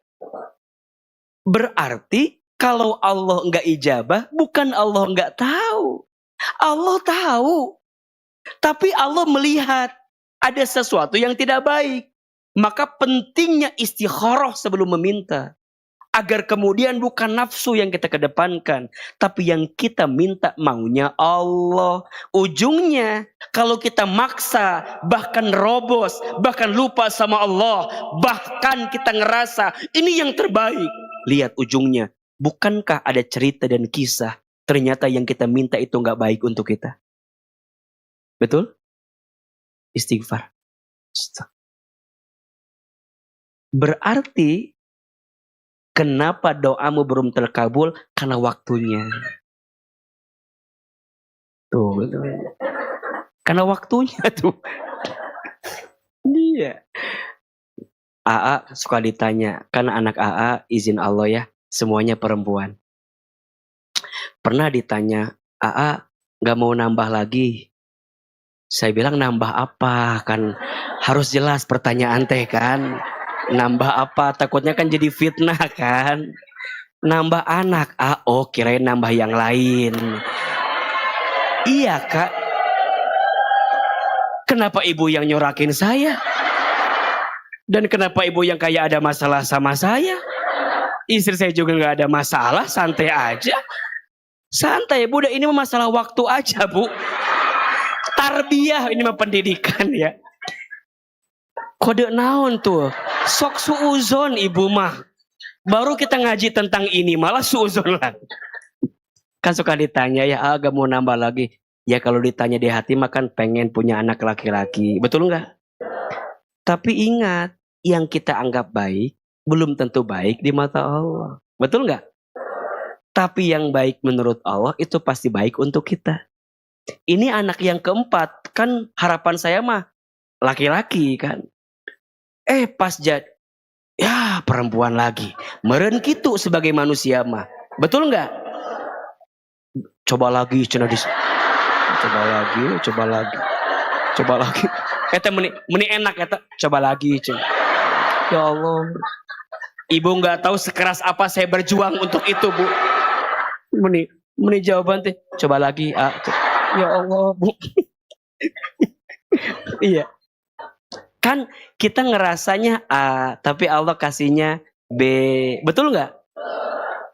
Berarti kalau Allah nggak ijabah, bukan Allah nggak tahu. Allah tahu. Tapi Allah melihat ada sesuatu yang tidak baik. Maka pentingnya istikharah sebelum meminta. Agar kemudian bukan nafsu yang kita kedepankan. Tapi yang kita minta maunya Allah. Ujungnya kalau kita maksa, bahkan robos, bahkan lupa sama Allah. Bahkan kita ngerasa ini yang terbaik. Lihat ujungnya. Bukankah ada cerita dan kisah. Ternyata yang kita minta itu gak baik untuk kita. Betul? Istighfar. Berarti kenapa doamu belum terkabul? Karena waktunya. Tuh, betul. Karena waktunya tuh. Iya. AA suka ditanya, kan anak AA izin Allah ya, semuanya perempuan. Pernah ditanya, AA gak mau nambah lagi. Saya bilang nambah apa? Kan harus jelas pertanyaan teh kan. Nambah apa? Takutnya kan jadi fitnah kan. Nambah anak. Oh kirain nambah yang lain. Iya kak. Kenapa ibu yang nyorakin saya? Dan kenapa ibu yang kayak ada masalah sama saya? Istri saya juga gak ada masalah. Santai aja. Santai bu. Ini masalah waktu aja bu. Tarbiyah ini mah pendidikan ya. Kode naon tuh? Sok suuzon ibu mah. Baru kita ngaji tentang ini malah suuzon lah. Kan suka ditanya ya, agak mau nambah lagi. Ya kalau ditanya di hati mah kan pengen punya anak laki-laki. Betul nggak? Tapi ingat, yang kita anggap baik belum tentu baik di mata Allah. Betul nggak? Tapi yang baik menurut Allah itu pasti baik untuk kita. Ini anak yang keempat, kan harapan saya mah laki-laki kan. Pas jadi, ya perempuan lagi. Meren kitu sebagai manusia mah. Betul nggak? Coba lagi, cenah dis. Coba lagi. Eta meni enak eta. Coba lagi, cenah. Ya Allah. Ibu nggak tahu sekeras apa saya berjuang untuk itu, Bu. Meni jawaban teh. Coba lagi, ya Allah, Bu. Iya. Kan kita ngerasanya A, tapi Allah kasihnya B. Betul nggak?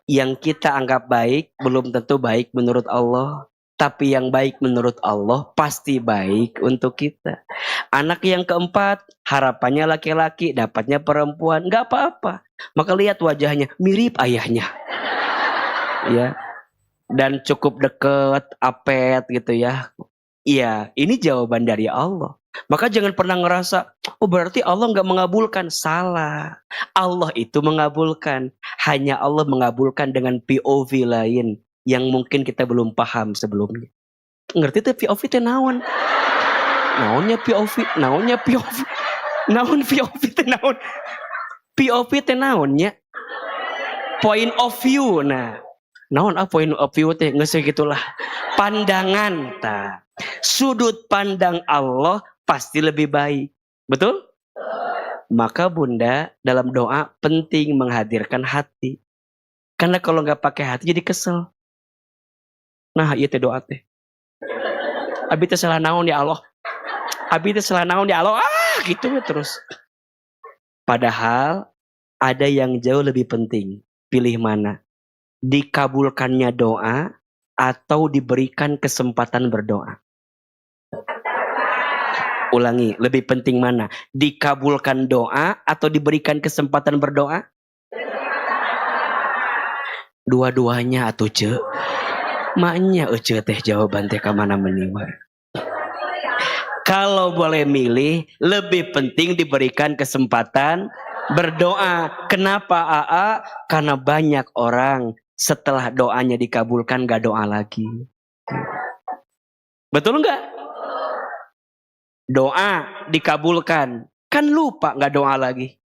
Yang kita anggap baik belum tentu baik menurut Allah. Tapi yang baik menurut Allah pasti baik untuk kita. Anak yang keempat, harapannya laki-laki, dapatnya perempuan. Nggak apa-apa. Maka lihat wajahnya, mirip ayahnya. Ya. Dan cukup deket, apet gitu ya. Iya, ini jawaban dari Allah. Maka jangan pernah ngerasa, oh berarti Allah nggak mengabulkan. Salah. Allah itu mengabulkan. Hanya Allah mengabulkan dengan POV lain yang mungkin kita belum paham sebelumnya. Ngerti tuh POV teh naon? Naonnya POV? Naon POV teh naon? POV teh naonnya? Point of view. Nah, naon point of view teh geus gitulah. Pandangan ta. Sudut pandang Allah pasti lebih baik. Betul? Maka bunda dalam doa penting menghadirkan hati. Karena kalau nggak pakai hati jadi kesel. Nah iya teh doa teh. Abi teh salah naon ya Allah. Abi teh salah naon ya Allah. Gitu terus. Padahal ada yang jauh lebih penting. Pilih mana? Dikabulkannya doa atau diberikan kesempatan berdoa? Ulangi, lebih penting mana? Dikabulkan doa atau diberikan kesempatan berdoa? Dua-duanya atuh ce. Maknya ece teh jawaban teh kamana meniwa. Kalau boleh milih, lebih penting diberikan kesempatan berdoa. Kenapa AA? Karena banyak orang setelah doanya dikabulkan gak doa lagi. Betul nggak? Doa dikabulkan, kan lupa gak doa lagi.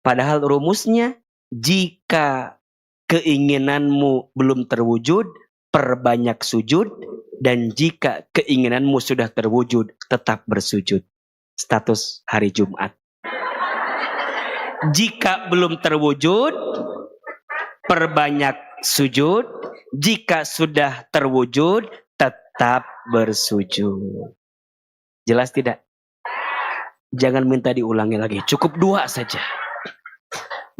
Padahal rumusnya, jika keinginanmu belum terwujud, perbanyak sujud. Dan jika keinginanmu sudah terwujud, tetap bersujud. Status hari Jumat. Jika belum terwujud, perbanyak sujud. Jika sudah terwujud, tetap bersujud. Jelas tidak? Jangan minta diulangi lagi. Cukup 2 saja.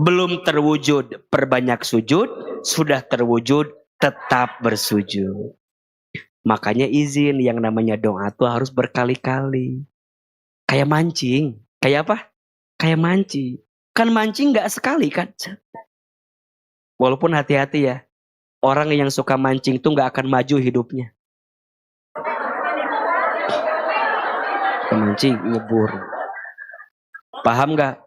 Belum terwujud, perbanyak sujud. Sudah terwujud, tetap bersujud. Makanya izin yang namanya doa itu harus berkali-kali. Kayak mancing. Kayak apa? Kayak mancing. Kan mancing gak sekali kan? Walaupun hati-hati ya. Orang yang suka mancing tuh gak akan maju hidupnya. Mancing, nyebur. Paham gak?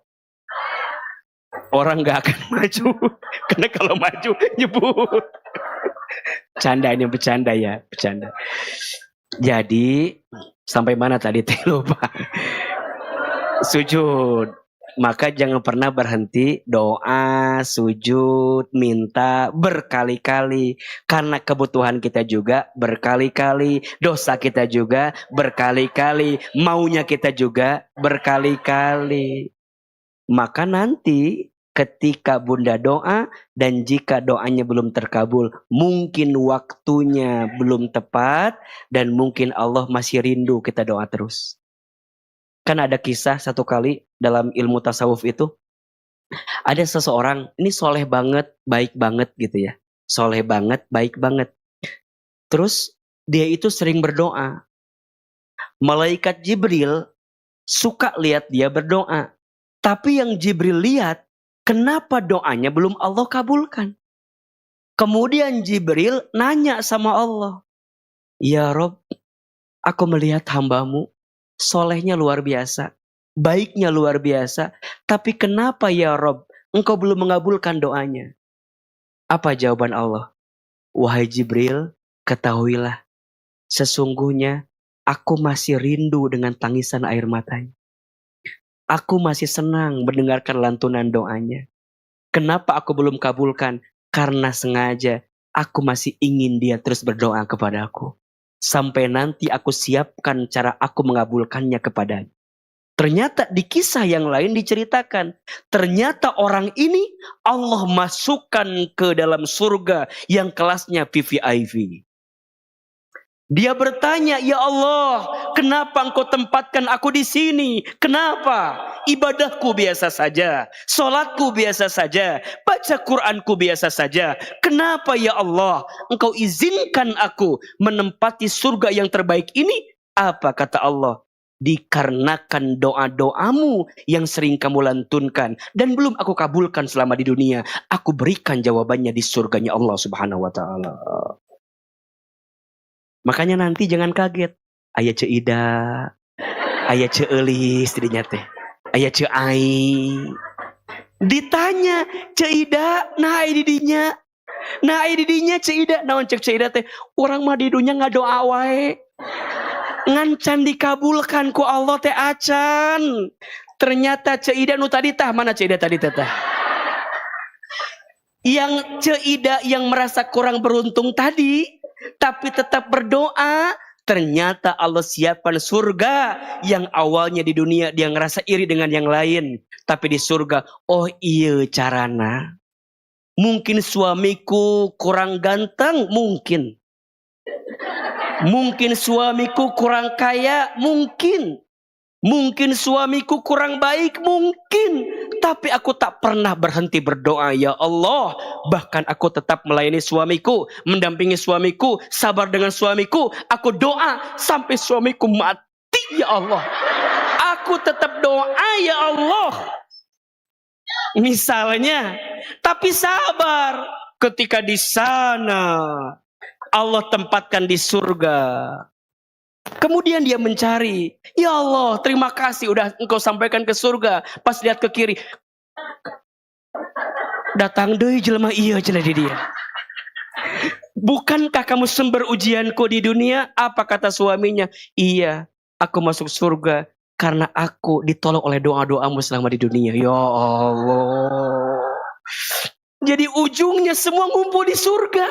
Orang gak akan maju. Karena kalau maju, nyebur. Canda ini bercanda ya. Bercanda. Jadi, sampai mana tadi? Lupa. Sujud. Maka jangan pernah berhenti doa, sujud, minta berkali-kali. Karena kebutuhan kita juga berkali-kali. Dosa kita juga berkali-kali. Maunya kita juga berkali-kali. Maka nanti ketika bunda doa dan jika doanya belum terkabul, mungkin waktunya belum tepat dan mungkin Allah masih rindu kita doa terus. Kan ada kisah satu kali dalam ilmu tasawuf itu. Ada seseorang, ini soleh banget, baik banget gitu ya. Soleh banget, baik banget. Terus dia itu sering berdoa. Malaikat Jibril suka lihat dia berdoa. Tapi yang Jibril lihat, kenapa doanya belum Allah kabulkan? Kemudian Jibril nanya sama Allah. Ya Rob, aku melihat hambamu. Solehnya luar biasa. Baiknya luar biasa. Tapi kenapa ya Rob, engkau belum mengabulkan doanya? Apa jawaban Allah? Wahai Jibril, ketahuilah. Sesungguhnya aku masih rindu dengan tangisan air matanya. Aku masih senang mendengarkan lantunan doanya. Kenapa aku belum kabulkan? Karena sengaja aku masih ingin dia terus berdoa kepadaku. Sampai nanti aku siapkan cara aku mengabulkannya kepadanya. Ternyata di kisah yang lain diceritakan. Ternyata orang ini Allah masukkan ke dalam surga yang kelasnya VVIP. Dia bertanya, ya Allah, kenapa engkau tempatkan aku di sini? Kenapa? Ibadahku biasa saja, sholatku biasa saja, baca Quranku biasa saja. Kenapa ya Allah, engkau izinkan aku menempati surga yang terbaik ini? Apa kata Allah? Dikarenakan doa-doamu yang sering kamu lantunkan dan belum aku kabulkan selama di dunia, aku berikan jawabannya di surganya Allah Subhanahu wa taala. Makanya nanti jangan kaget. Aya ce Ida, aya ce Elis dirinya teh. Aya ce Ai. Ditanya, ce Ida, nah ai didinya. Nah ai didinya ce Ida, naon cek ce Ida teh? Urang mah di dunya ngadoa wae. Ngan dikabulkan ku Allah teh acan. Ternyata ce Ida nu tadi tah, mana ce Ida tadi teh tah? Yang ce Ida yang merasa kurang beruntung tadi, tapi tetap berdoa, Ternyata Allah siapkan surga yang awalnya di dunia dia ngerasa iri dengan yang lain. Tapi di surga, oh iya carana. Mungkin suamiku kurang ganteng, mungkin. Mungkin suamiku kurang kaya, mungkin. Mungkin suamiku kurang baik, mungkin. Tapi aku tak pernah berhenti berdoa, ya Allah. Bahkan aku tetap melayani suamiku, mendampingi suamiku, sabar dengan suamiku. Aku doa sampai suamiku mati, ya Allah. Aku tetap doa, ya Allah. Misalnya, tapi sabar. Ketika di sana, Allah tempatkan di surga. Kemudian dia mencari, ya Allah terima kasih udah engkau sampaikan ke surga. Pas lihat ke kiri, datang deui jelema iya cenah di dia. Bukankah kamu sumber ujianku di dunia? Apa kata suaminya? Iya, aku masuk surga karena aku ditolong oleh doa-doamu selama di dunia. Ya Allah. Jadi ujungnya semua ngumpul di surga.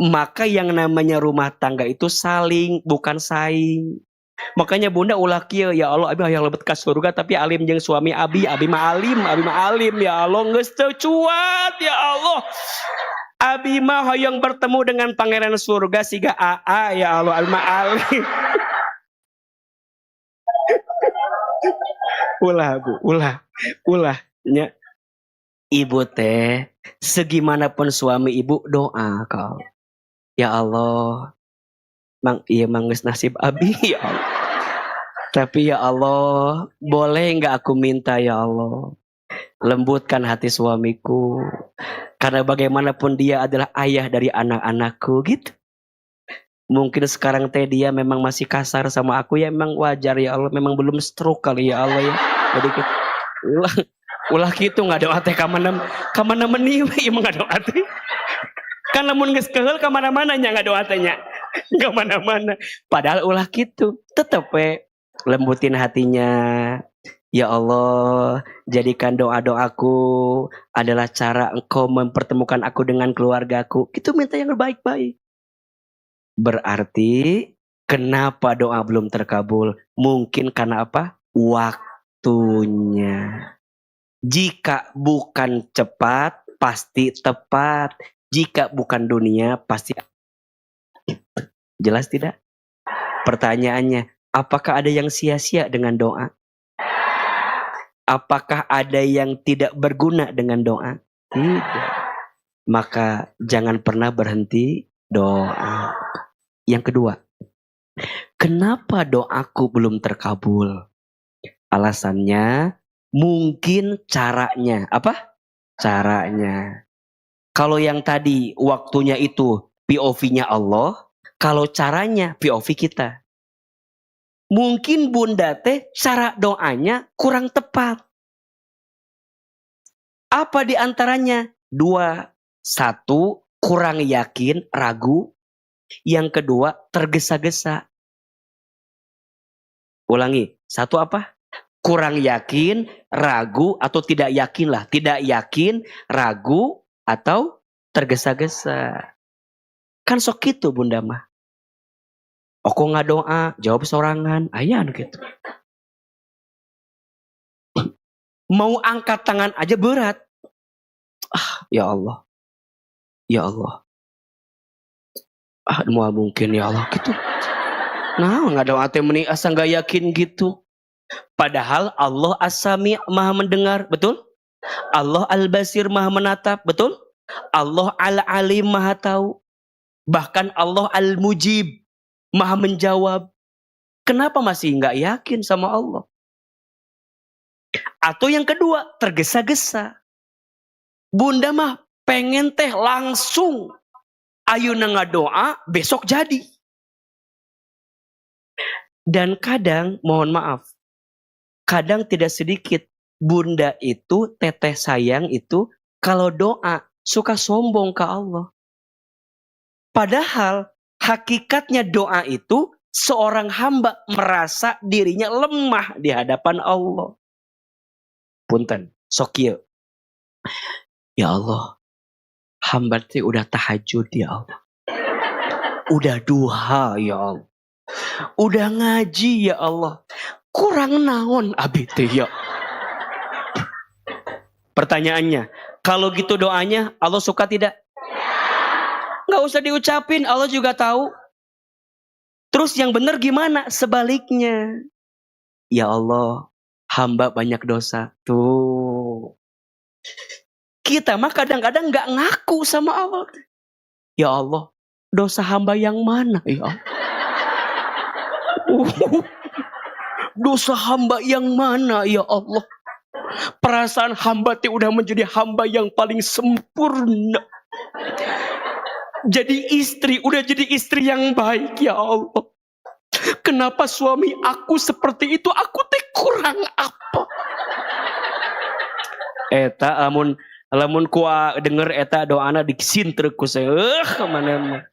Maka yang namanya rumah tangga itu saling, bukan saing. Makanya bunda ulah kieu, ya Allah abi hayang lebet ka surga tapi alim jeung suami abi mah alim, ya Allah geus teu cuat ya Allah. Abi mah hayang bertemu dengan pangeran surga siga AA ya Allah, abi mah alim. Ulah Bu, ulah nya. Ibu teh segimanapun suami ibu doa kau. Ya Allah, mang iya mang geus nasib abi ya Allah. Tapi ya Allah, boleh nggak aku minta ya Allah, lembutkan hati suamiku. Karena bagaimanapun dia adalah ayah dari anak-anakku gitu. Mungkin sekarang teh dia memang masih kasar sama aku ya memang wajar ya Allah. Memang belum stroke kali ya Allah ya. Jadi ulah gitu nggak doa teh kamana meni emang nggak doa teh. Kan lamun geus keheul ka mana-mana nya ngadoa teh nya. Enggak mana-mana. Padahal ulah gitu. Tetep lembutin hatinya. Ya Allah, jadikan doa-doaku adalah cara engkau mempertemukan aku dengan keluargaku. Itu minta yang baik-baik. Berarti kenapa doa belum terkabul? Mungkin karena apa? Waktunya. Jika bukan cepat, pasti tepat. Jika bukan dunia, pasti. Jelas tidak? Pertanyaannya, apakah ada yang sia-sia dengan doa? Apakah ada yang tidak berguna dengan doa? Tidak. Maka jangan pernah berhenti doa. Yang kedua, kenapa doaku belum terkabul? Alasannya, mungkin caranya. Apa? Caranya. Kalau yang tadi waktunya itu POV-nya Allah, kalau caranya POV kita. Mungkin bunda teh cara doanya kurang tepat. Apa di antaranya? 2. 1, kurang yakin, ragu. Yang kedua, tergesa-gesa. Ulangi. 1 apa? Kurang yakin, ragu, atau tidak yakin lah. Tidak yakin, ragu, atau tergesa-gesa. Kan sok gitu bunda mah. Oko nggak doa, jawab sorangan. Ayan gitu. Mau angkat tangan aja berat. Ya Allah. Ya Allah. Mau mungkin ya Allah gitu. Nah, nggak doa teh meni asa nggak yakin gitu. Padahal Allah As-Sami maha mendengar, betul? Allah Al-Basir maha menatap, betul? Allah Al-Alim maha tahu. Bahkan Allah Al-Mujib maha menjawab. Kenapa masih nggak yakin sama Allah? Atau yang kedua, tergesa-gesa. Bunda mah pengen teh langsung. Ayeuna ngadoa, besok jadi. Dan kadang, mohon maaf, kadang tidak sedikit bunda itu, teteh sayang itu, kalau doa suka sombong ke Allah. Padahal hakikatnya doa itu seorang hamba merasa dirinya lemah di hadapan Allah. Punten, sok ieu. Ya Allah, hamba teh udah tahajud ya Allah. Udah duha ya Allah. Udah ngaji ya Allah. Kurang naon abi teh ya. Pertanyaannya, kalau gitu doanya Allah suka tidak? Nggak usah diucapin, Allah juga tahu. Terus yang benar gimana? Sebaliknya. Ya Allah, hamba banyak dosa. Tuh. Kita mah kadang-kadang nggak ngaku sama Allah. Ya Allah, dosa hamba yang mana ya Allah? Dosa hamba yang mana ya Allah? Perasaan hamba teh udah menjadi hamba yang paling sempurna. Jadi istri, udah jadi istri yang baik ya Allah. Kenapa suami aku seperti itu? Aku teh kurang apa? Eta lamun kua denger eta doana disintrek ku saya. Kemana-mana.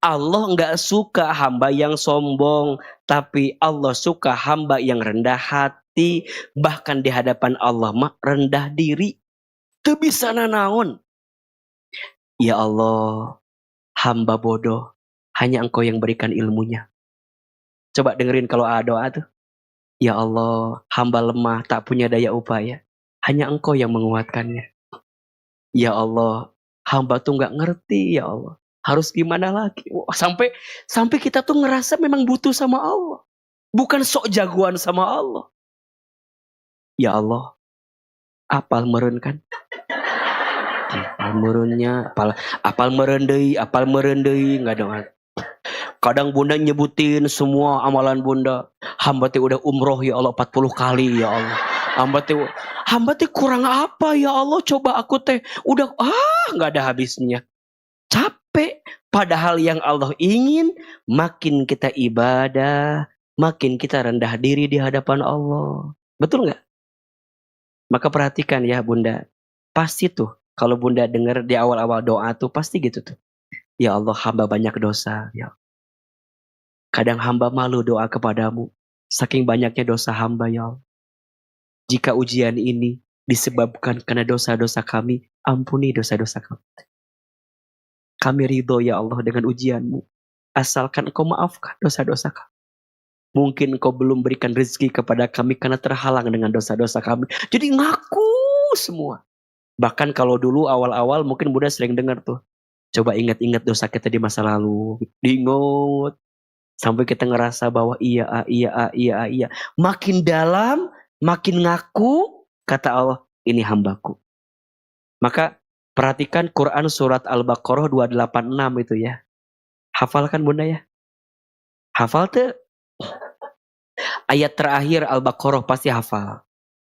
Allah nggak suka hamba yang sombong, tapi Allah suka hamba yang rendah hati. Bahkan di hadapan Allah mah rendah diri. Teu bisa nanaon. Ya Allah, hamba bodoh, hanya Engkau yang berikan ilmunya. Coba dengerin kalau doa tuh. Ya Allah, hamba lemah, tak punya daya upaya, hanya Engkau yang menguatkannya. Ya Allah, hamba tuh nggak ngerti ya Allah. Harus gimana lagi? Wah, sampai kita tuh ngerasa memang butuh sama Allah. Bukan sok jagoan sama Allah. Ya Allah, apal meureun kan? Apal meureunnya, apal meureun deui, enggak dong. Kadang bunda nyebutin semua amalan bunda. Hamba teh udah umroh ya Allah 40 kali ya Allah. Hamba teh kurang apa ya Allah? Coba aku teh udah nggak ada habisnya. Capek. Padahal yang Allah ingin makin kita ibadah, makin kita rendah diri di hadapan Allah. Betul nggak? Maka perhatikan ya bunda. Pasti tuh kalau bunda dengar di awal-awal doa tuh pasti gitu tuh. Ya Allah, hamba banyak dosa. Ya. Kadang hamba malu doa kepadamu. Saking banyaknya dosa hamba ya Allah. Jika ujian ini disebabkan karena dosa-dosa kami, ampuni dosa-dosa kami. Kami ridho ya Allah dengan ujianmu. Asalkan Engkau maafkan dosa-dosa kami. Mungkin Engkau belum berikan rezeki kepada kami karena terhalang dengan dosa-dosa kami. Jadi ngaku semua. Bahkan kalau dulu awal-awal mungkin Bunda sering dengar tuh. Coba ingat-ingat dosa kita di masa lalu. Diingat. Sampai kita ngerasa bahwa iya. Makin dalam, makin ngaku, kata Allah, ini hambaku. Maka perhatikan Quran surat Al-Baqarah 286 itu ya. Hafalkan bunda ya. Hafal tuh. Ayat terakhir Al-Baqarah pasti hafal.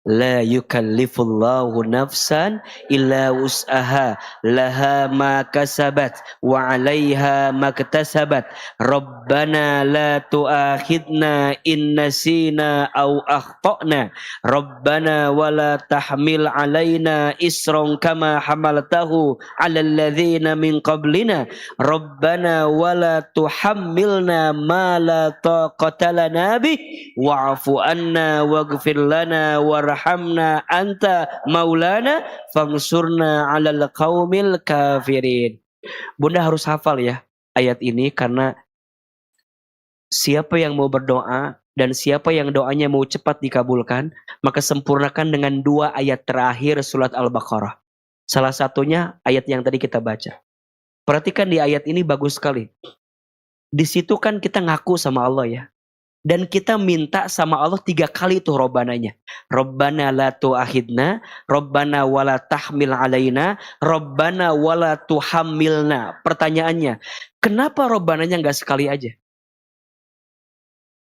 La yukallifullahu nafsan illa wus'aha laha ma kasabat wa 'alaiha maktasabat rabbana la tu'akhidna in nasina aw akhtana rabbana wala tahmil 'alaina isran kama hamaltahu 'alal ladzina min qablina rabbana wala tuhammilna ma la taqata lana bih wa'fu anna waghfir lana warhamna anta maulana fangsurna 'alal qaumil kafirin. Bunda harus hafal ya ayat ini karena siapa yang mau berdoa dan siapa yang doanya mau cepat dikabulkan, maka sempurnakan dengan 2 ayat terakhir surat Al-Baqarah. Salah satunya ayat yang tadi kita baca. Perhatikan di ayat ini bagus sekali. Di situ kan kita ngaku sama Allah ya. Dan kita minta sama Allah 3 kali tuh robbananya. Rabbana la tu'akhidna, Rabbana wala tahmil alaina, Rabbana wala tuhammilna. Pertanyaannya, kenapa robbananya nggak sekali aja?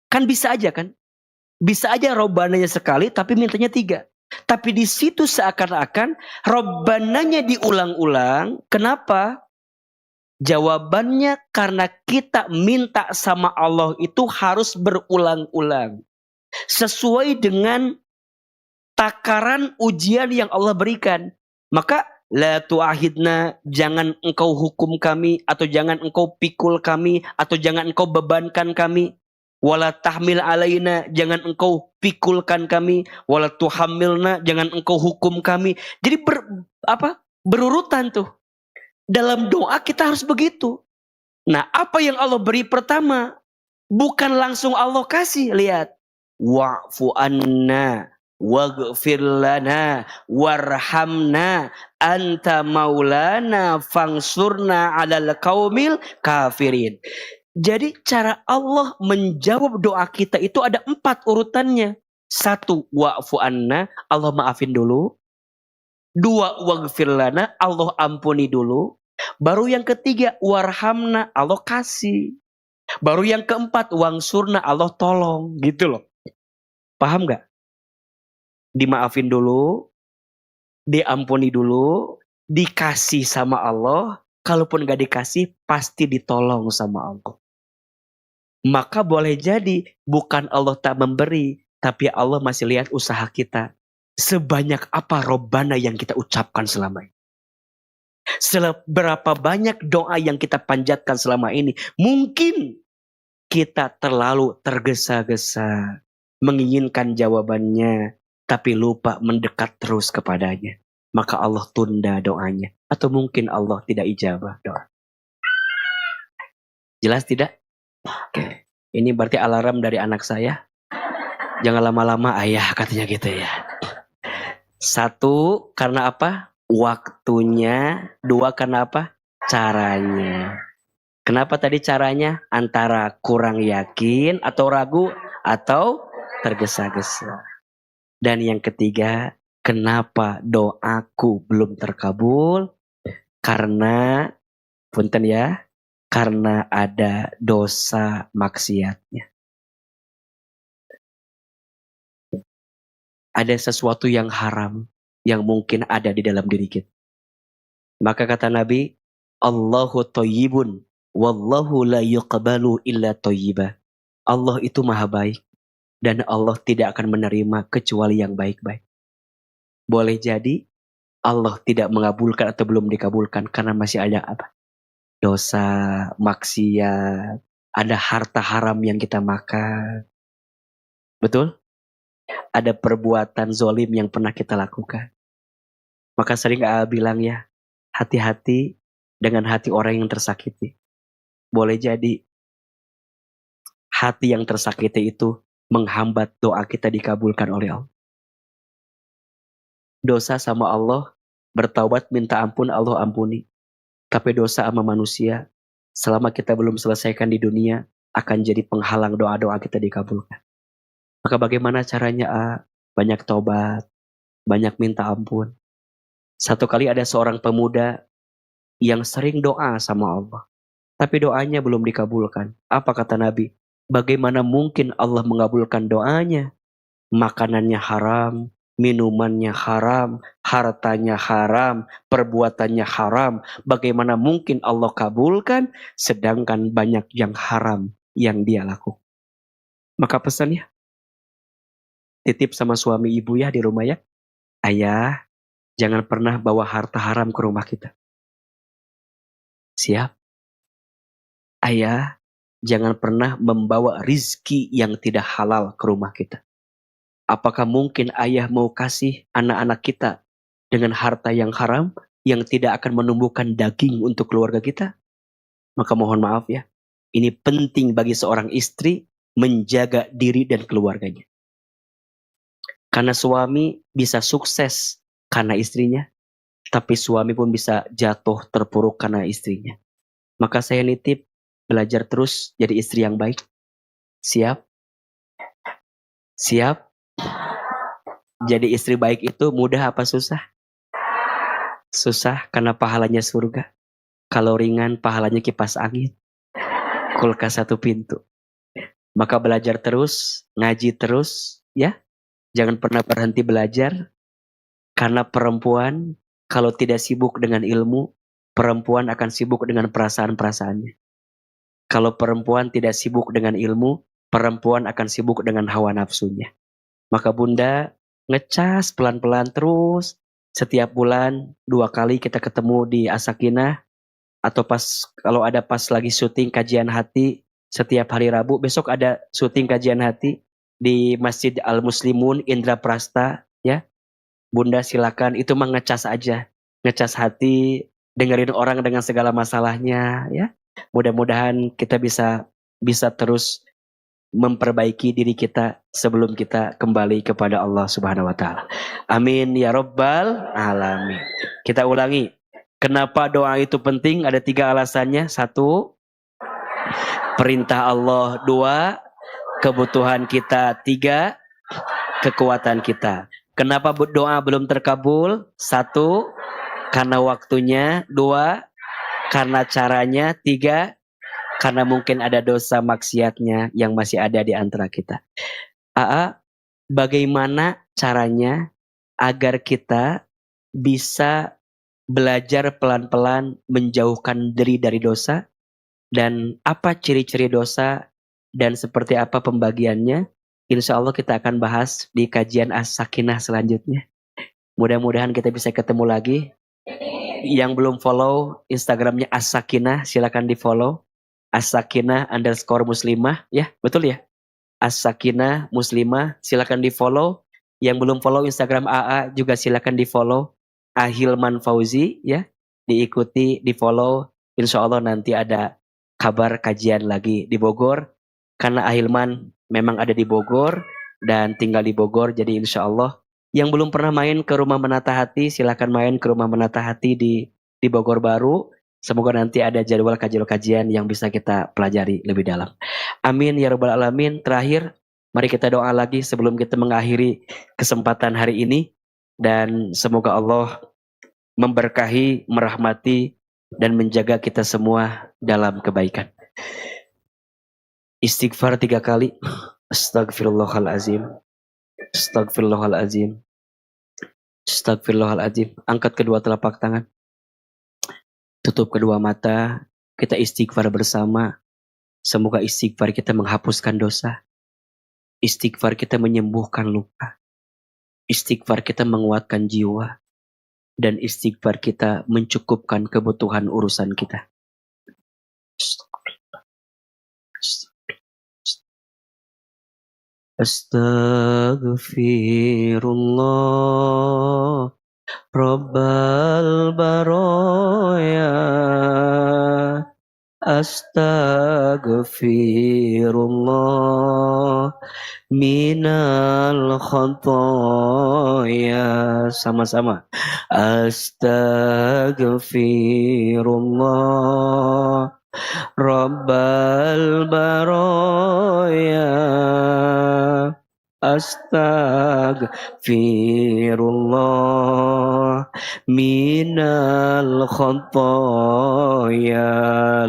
Kan bisa aja kan? Bisa aja robbananya sekali tapi mintanya 3. Tapi di situ seakan-akan robbananya diulang-ulang. Kenapa? Jawabannya karena kita minta sama Allah itu harus berulang-ulang. Sesuai dengan takaran ujian yang Allah berikan. Maka la tu'ahidna, jangan engkau hukum kami, atau jangan engkau pikul kami, atau jangan engkau bebankan kami. Wala tahmil alaina, jangan engkau pikulkan kami. Wala tuhammilna, jangan engkau hukum kami. Jadi berurutan tuh. Dalam doa kita harus begitu. Nah, apa yang Allah beri pertama? Bukan langsung Allah kasih, lihat. Wa'fu anna waghfir lana warhamna anta maulana fangsurna 'alal qaumil kafirin. Jadi cara Allah menjawab doa kita itu ada 4 urutannya. 1, wa'fu anna, Allah maafin dulu. 2, waghfir lana, Allah ampuni dulu. Baru yang ketiga, warhamna, Allah kasih. Baru yang keempat, wangsurna, Allah tolong. Gitu loh. Paham gak? Dimaafin dulu, diampuni dulu, dikasih sama Allah. Kalaupun gak dikasih, pasti ditolong sama Allah. Maka boleh jadi bukan Allah tak memberi, tapi Allah masih lihat usaha kita. Sebanyak apa Robbana yang kita ucapkan selama ini. Seberapa banyak doa yang kita panjatkan selama ini. Mungkin kita terlalu tergesa-gesa menginginkan jawabannya, tapi lupa mendekat terus kepadanya. Maka Allah tunda doanya. Atau mungkin Allah tidak ijabah doa. Jelas tidak? Oke. Ini berarti alarm dari anak saya. Jangan lama-lama ayah, katanya gitu ya. 1, karena apa? Waktunya. 2, karena apa? Caranya. Kenapa tadi caranya? Antara kurang yakin atau ragu atau tergesa-gesa. Dan yang ketiga, kenapa doaku belum terkabul? Karena, punten ya, karena ada dosa maksiatnya. Ada sesuatu yang haram yang mungkin ada di dalam diri kita. Maka kata Nabi, Allahu thayyibun wallahu la yuqbalu illa thayyiba. Allah itu maha baik dan Allah tidak akan menerima kecuali yang baik-baik. Boleh jadi Allah tidak mengabulkan atau belum dikabulkan karena masih ada apa? Dosa, maksiat, ada harta haram yang kita makan. Betul? Ada perbuatan zolim yang pernah kita lakukan. Maka sering bilang ya, hati-hati dengan hati orang yang tersakiti. Boleh jadi hati yang tersakiti itu menghambat doa kita dikabulkan oleh Allah. Dosa sama Allah, bertaubat minta ampun Allah ampuni. Tapi dosa sama manusia, selama kita belum selesaikan di dunia, akan jadi penghalang doa-doa kita dikabulkan. Maka bagaimana caranya? Banyak taubat, banyak minta ampun. Satu kali ada seorang pemuda yang sering doa sama Allah. Tapi doanya belum dikabulkan. Apa kata Nabi? Bagaimana mungkin Allah mengabulkan doanya? Makanannya haram, minumannya haram, hartanya haram, perbuatannya haram. Bagaimana mungkin Allah kabulkan sedangkan banyak yang haram yang dia lakukan? Maka pesannya, titip sama suami ibu ya di rumah ya. Ayah, jangan pernah bawa harta haram ke rumah kita. Siap? Ayah, jangan pernah membawa rizki yang tidak halal ke rumah kita. Apakah mungkin ayah mau kasih anak-anak kita dengan harta yang haram yang tidak akan menumbuhkan daging untuk keluarga kita? Maka mohon maaf ya. Ini penting bagi seorang istri menjaga diri dan keluarganya. Karena suami bisa sukses karena istrinya, tapi suami pun bisa jatuh terpuruk karena istrinya. Maka saya nitip belajar terus jadi istri yang baik. Siap? Siap? Jadi istri baik itu mudah apa susah? Susah karena pahalanya surga. Kalau ringan pahalanya kipas angin. Kulkas 1 pintu. Maka belajar terus, ngaji terus, ya. Jangan pernah berhenti belajar. Karena perempuan kalau tidak sibuk dengan ilmu, perempuan akan sibuk dengan perasaan-perasaannya. Kalau perempuan tidak sibuk dengan ilmu, perempuan akan sibuk dengan hawa nafsunya. Maka bunda ngecas pelan-pelan terus. Setiap bulan 2 kali kita ketemu di As-Sakinah. Atau kalau ada pas lagi syuting kajian hati. Setiap hari Rabu, besok ada syuting kajian hati di Masjid Al-Muslimun Indra Prasta. Ya, bunda silakan, itu mah ngecas aja. Ngecas hati, dengerin orang dengan segala masalahnya. Ya, Mudah-mudahan kita bisa terus memperbaiki diri kita sebelum kita kembali kepada Allah Subhanahu wa taala. Amin ya rabbal alamin. Kita ulangi. Kenapa doa itu penting? Ada 3 alasannya. 1, perintah Allah. 2, kebutuhan kita. 3, kekuatan kita. Kenapa doa belum terkabul? 1, karena waktunya. 2, karena caranya. 3, karena mungkin ada dosa maksiatnya yang masih ada di antara kita. Bagaimana caranya agar kita bisa belajar pelan-pelan menjauhkan diri dari dosa, dan apa ciri-ciri dosa dan seperti apa pembagiannya? Insya Allah kita akan bahas di kajian As-Sakinah selanjutnya. Mudah-mudahan kita bisa ketemu lagi. Yang belum follow Instagramnya As-Sakinah, silakan di follow. As-Sakinah_muslimah, ya betul ya, As-Sakinah muslimah, silakan di follow. Yang belum follow Instagram AA juga silakan di follow, Ahilman Fauzi, ya diikuti, di follow. Insya Allah nanti ada kabar kajian lagi di Bogor, karena Ahilman memang ada di Bogor dan tinggal di Bogor. Jadi insya Allah yang belum pernah main ke Rumah Menata Hati, silakan main ke Rumah Menata Hati di Bogor Baru. Semoga nanti ada jadwal kajian yang bisa kita pelajari lebih dalam. Amin ya rabbal alamin. Terakhir, mari kita doa lagi sebelum kita mengakhiri kesempatan hari ini. Dan semoga Allah memberkahi, merahmati, dan menjaga kita semua dalam kebaikan. Istighfar 3 kali. Astagfirullahalazim. Astagfirullahalazim. Astagfirullahalazim. Angkat kedua telapak tangan. Tutup kedua mata, kita istighfar bersama. Semoga istighfar kita menghapuskan dosa. Istighfar kita menyembuhkan luka. Istighfar kita menguatkan jiwa. Dan istighfar kita mencukupkan kebutuhan urusan kita. Astaghfirullah Rabbal Baroya. Astaghfirullah minal khotoya. Sama-sama. Astaghfirullah Rabbal Baroya. Astaghfirullah minal khotoya.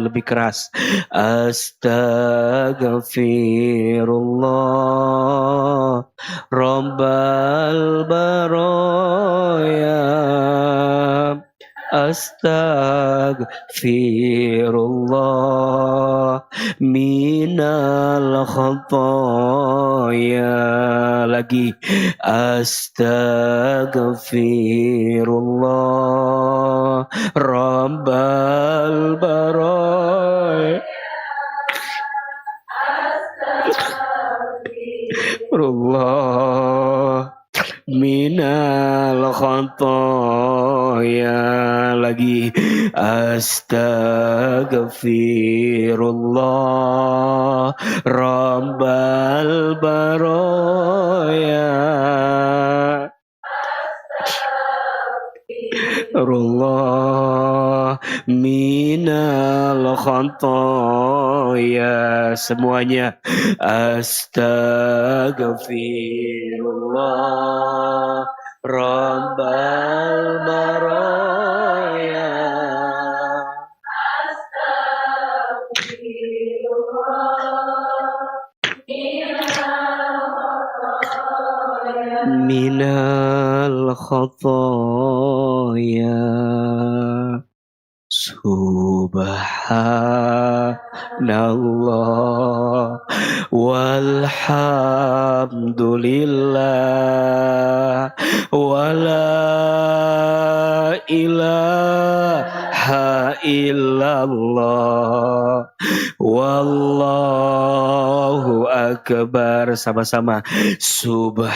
Lebih keras. Astaghfirullah Rabbal Baroya. Astaghfirullah minal khotoya. Lagi. Astaghfirullah Rabbal Baroya. Astaghfirullah minal khotoya. Lagi. Astaghfirullah Rabbal Baroya. Astaghfirullah minal khotoya. Semuanya. Astaghfirullah Rabbal Baroya. Minal khotoya. Subhanallah walhamdulillah wala ilaha illallah wallahu akbar. akbar. Sama-sama. Subhanallah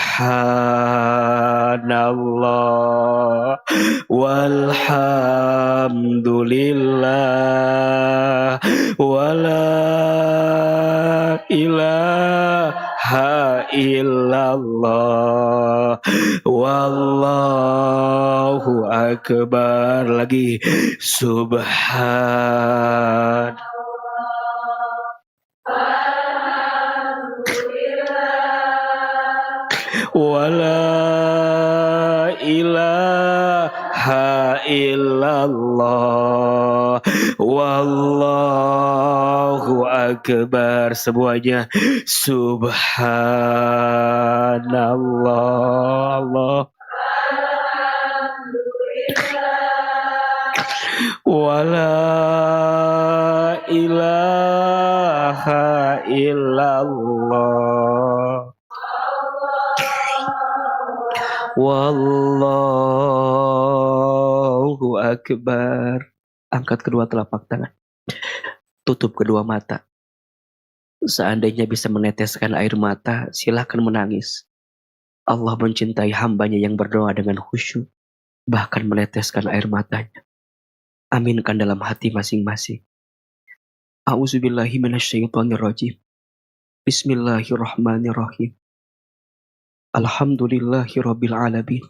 walhamdulillah wala ilaha illallah wallahu akbar. Lagi subhan wala ilaha illallah wallahu akbar. Semuanya subhanallah Allah wala ilaha illallah wallahu akbar. Angkat kedua telapak tangan, tutup kedua mata. Seandainya bisa meneteskan air mata, silakan menangis. Allah mencintai hambanya yang berdoa dengan khusyuk, bahkan meneteskan air matanya. Aminkan dalam hati masing-masing. A'udzubillahi minasyaitonirrajim. Bismillahirrahmanirrahim. Alhamdulillahi rabbil alamin.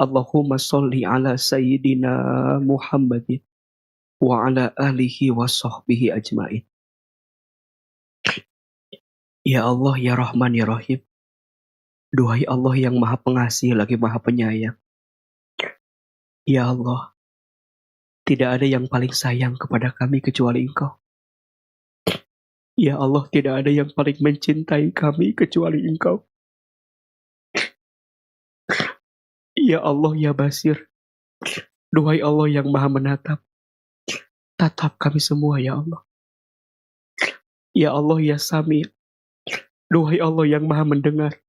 Allahumma sholli ala sayyidina Muhammadin wa ala alihi wa sahbihi ajmain. Ya Allah, ya Rahman, ya Rahim. Duhai Allah yang maha pengasih lagi maha penyayang. Ya Allah, tidak ada yang paling sayang kepada kami kecuali Engkau. Ya Allah, tidak ada yang paling mencintai kami kecuali Engkau. Ya Allah, ya Basir. Duhai Allah yang maha menatap. Tatap kami semua, ya Allah. Ya Allah, ya Sami. Duhai Allah yang maha mendengar.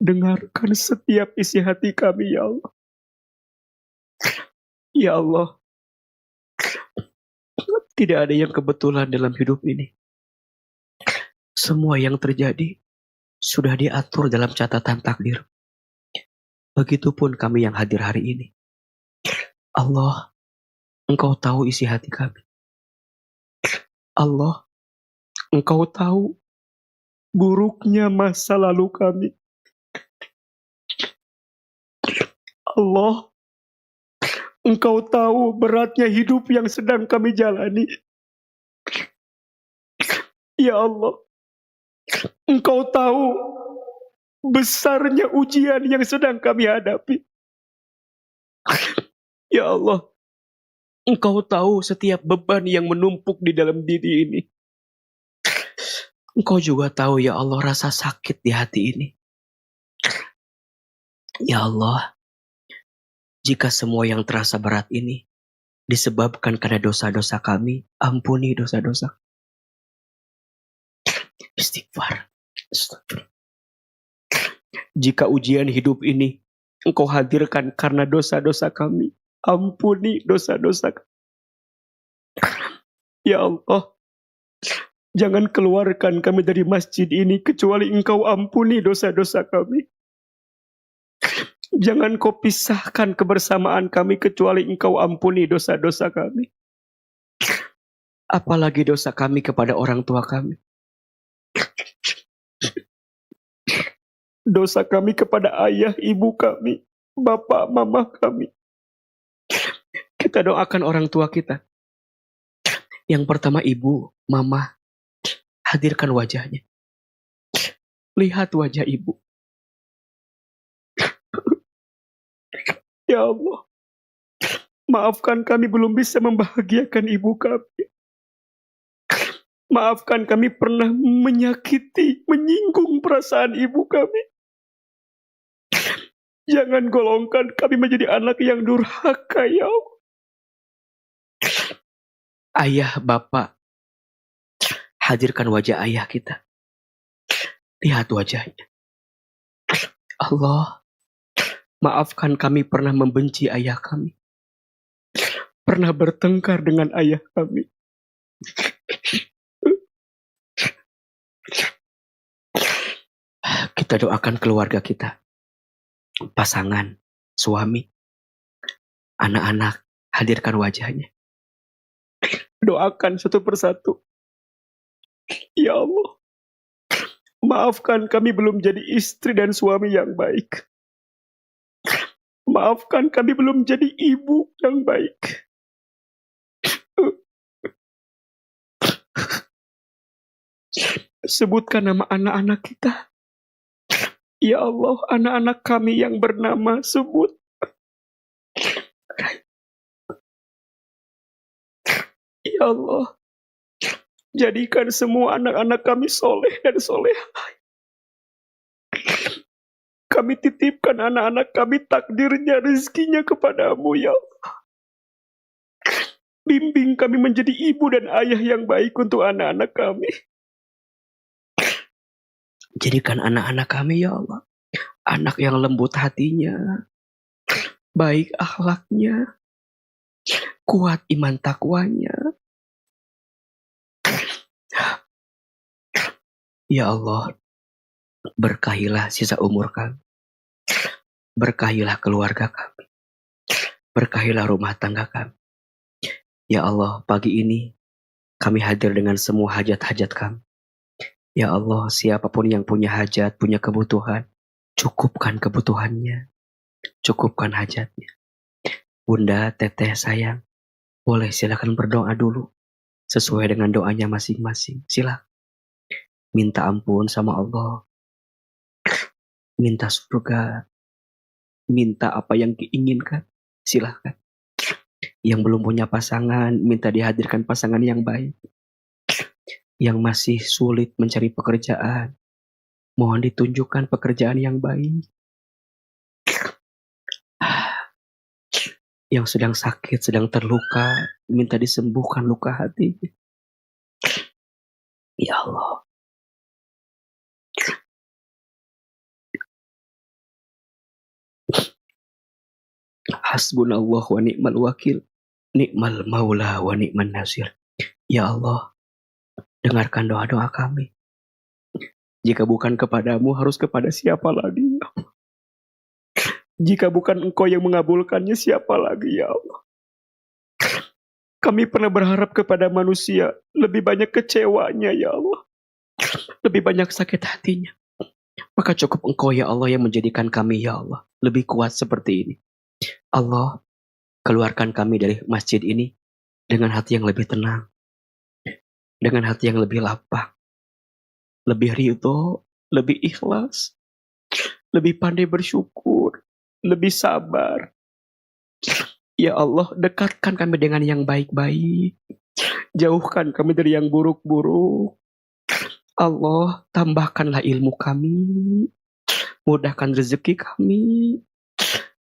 Dengarkan setiap isi hati kami, ya Allah. Ya Allah, tidak ada yang kebetulan dalam hidup ini. Semua yang terjadi sudah diatur dalam catatan takdir. Begitupun kami yang hadir hari ini. Allah, Engkau tahu isi hati kami. Allah, Engkau tahu buruknya masa lalu kami. Allah, Engkau tahu beratnya hidup yang sedang kami jalani. Ya Allah, Engkau tahu besarnya ujian yang sedang kami hadapi. Ya Allah, Engkau tahu setiap beban yang menumpuk di dalam diri ini. Engkau juga tahu, ya Allah, rasa sakit di hati ini. Ya Allah, jika semua yang terasa berat ini disebabkan karena dosa-dosa kami, ampuni dosa-dosa. Istighfar. Astagfirullah. Jika ujian hidup ini Engkau hadirkan karena dosa-dosa kami, ampuni dosa-dosa kami. Ya Allah, jangan keluarkan kami dari masjid ini kecuali Engkau ampuni dosa-dosa kami. Jangan Kau pisahkan kebersamaan kami kecuali Engkau ampuni dosa-dosa kami. Apalagi dosa kami kepada orang tua kami. Dosa kami kepada ayah, ibu kami, bapak, mama kami. Kita doakan orang tua kita. Yang pertama ibu, mama, hadirkan wajahnya. Lihat wajah ibu. Ya Allah, maafkan kami belum bisa membahagiakan ibu kami. Maafkan kami pernah menyakiti, menyinggung perasaan ibu kami. Jangan golongkan kami menjadi anak yang durhaka, ya Allah. Ayah, bapak, hadirkan wajah ayah kita. Lihat wajahnya. Allah, maafkan kami pernah membenci ayah kami. Pernah bertengkar dengan ayah kami. Kita doakan keluarga kita, pasangan, suami, anak-anak, hadirkan wajahnya. Doakan satu persatu. Ya Allah, maafkan kami belum jadi istri dan suami yang baik. Maafkan kami belum jadi ibu yang baik. Sebutkan nama anak-anak kita. Ya Allah, anak-anak kami yang bernama sebut. Ya Allah, jadikan semua anak-anak kami soleh dan solehah. Kami titipkan anak-anak kami takdirnya, rezekinya kepadamu ya Allah. Bimbing kami menjadi ibu dan ayah yang baik untuk anak-anak kami. Jadikan anak-anak kami ya Allah, anak yang lembut hatinya, baik akhlaknya, kuat iman takwanya. Ya Allah, berkahilah sisa umur kami. Berkahilah keluarga kami. Berkahilah rumah tangga kami. Ya Allah, pagi ini kami hadir dengan semua hajat-hajat kami. Ya Allah, siapapun yang punya hajat, punya kebutuhan, cukupkan kebutuhannya. Cukupkan hajatnya. Bunda, teteh, sayang, boleh silakan berdoa dulu. Sesuai dengan doanya masing-masing. Silakan. Minta ampun sama Allah. Minta surga. Minta apa yang diinginkan. Silakan. Yang belum punya pasangan, minta dihadirkan pasangan yang baik. Yang masih sulit mencari pekerjaan, mohon ditunjukkan pekerjaan yang baik. Yang sedang sakit, sedang terluka, minta disembuhkan luka hati. Ya Allah. Hasbunallah wa ni'mal wakil, ni'mal maula wa ni'man nasir. Ya Allah, dengarkan doa-doa kami. Jika bukan kepadamu, harus kepada siapa lagi? Jika bukan Engkau yang mengabulkannya, siapa lagi ya Allah? Kami pernah berharap kepada manusia, lebih banyak kecewanya ya Allah. Lebih banyak sakit hatinya. Maka cukup Engkau ya Allah yang menjadikan kami ya Allah lebih kuat seperti ini. Allah, keluarkan kami dari masjid ini dengan hati yang lebih tenang. Dengan hati yang lebih lapang. Lebih ridho, lebih ikhlas. Lebih pandai bersyukur. Lebih sabar. Ya Allah, dekatkan kami dengan yang baik-baik. Jauhkan kami dari yang buruk-buruk. Allah, tambahkanlah ilmu kami. Mudahkan rezeki kami.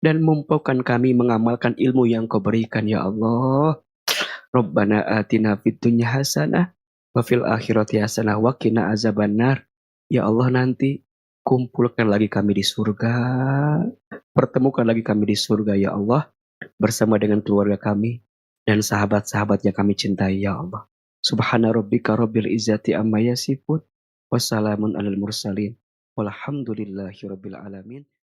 Dan mampukan kami mengamalkan ilmu yang Kau berikan ya Allah. Rabbana atina fid dunya hasanah wa fil akhirati hasanah wa qina azabannar. Ya Allah, nanti kumpulkan lagi kami di surga. Pertemukan lagi kami di surga ya Allah. Bersama dengan keluarga kami dan sahabat-sahabat yang kami cintai ya Allah. Subhana rabbika rabbil izzati amma yasifun. Wassalamun alal mursalin. Walhamdulillahi rabbil alamin.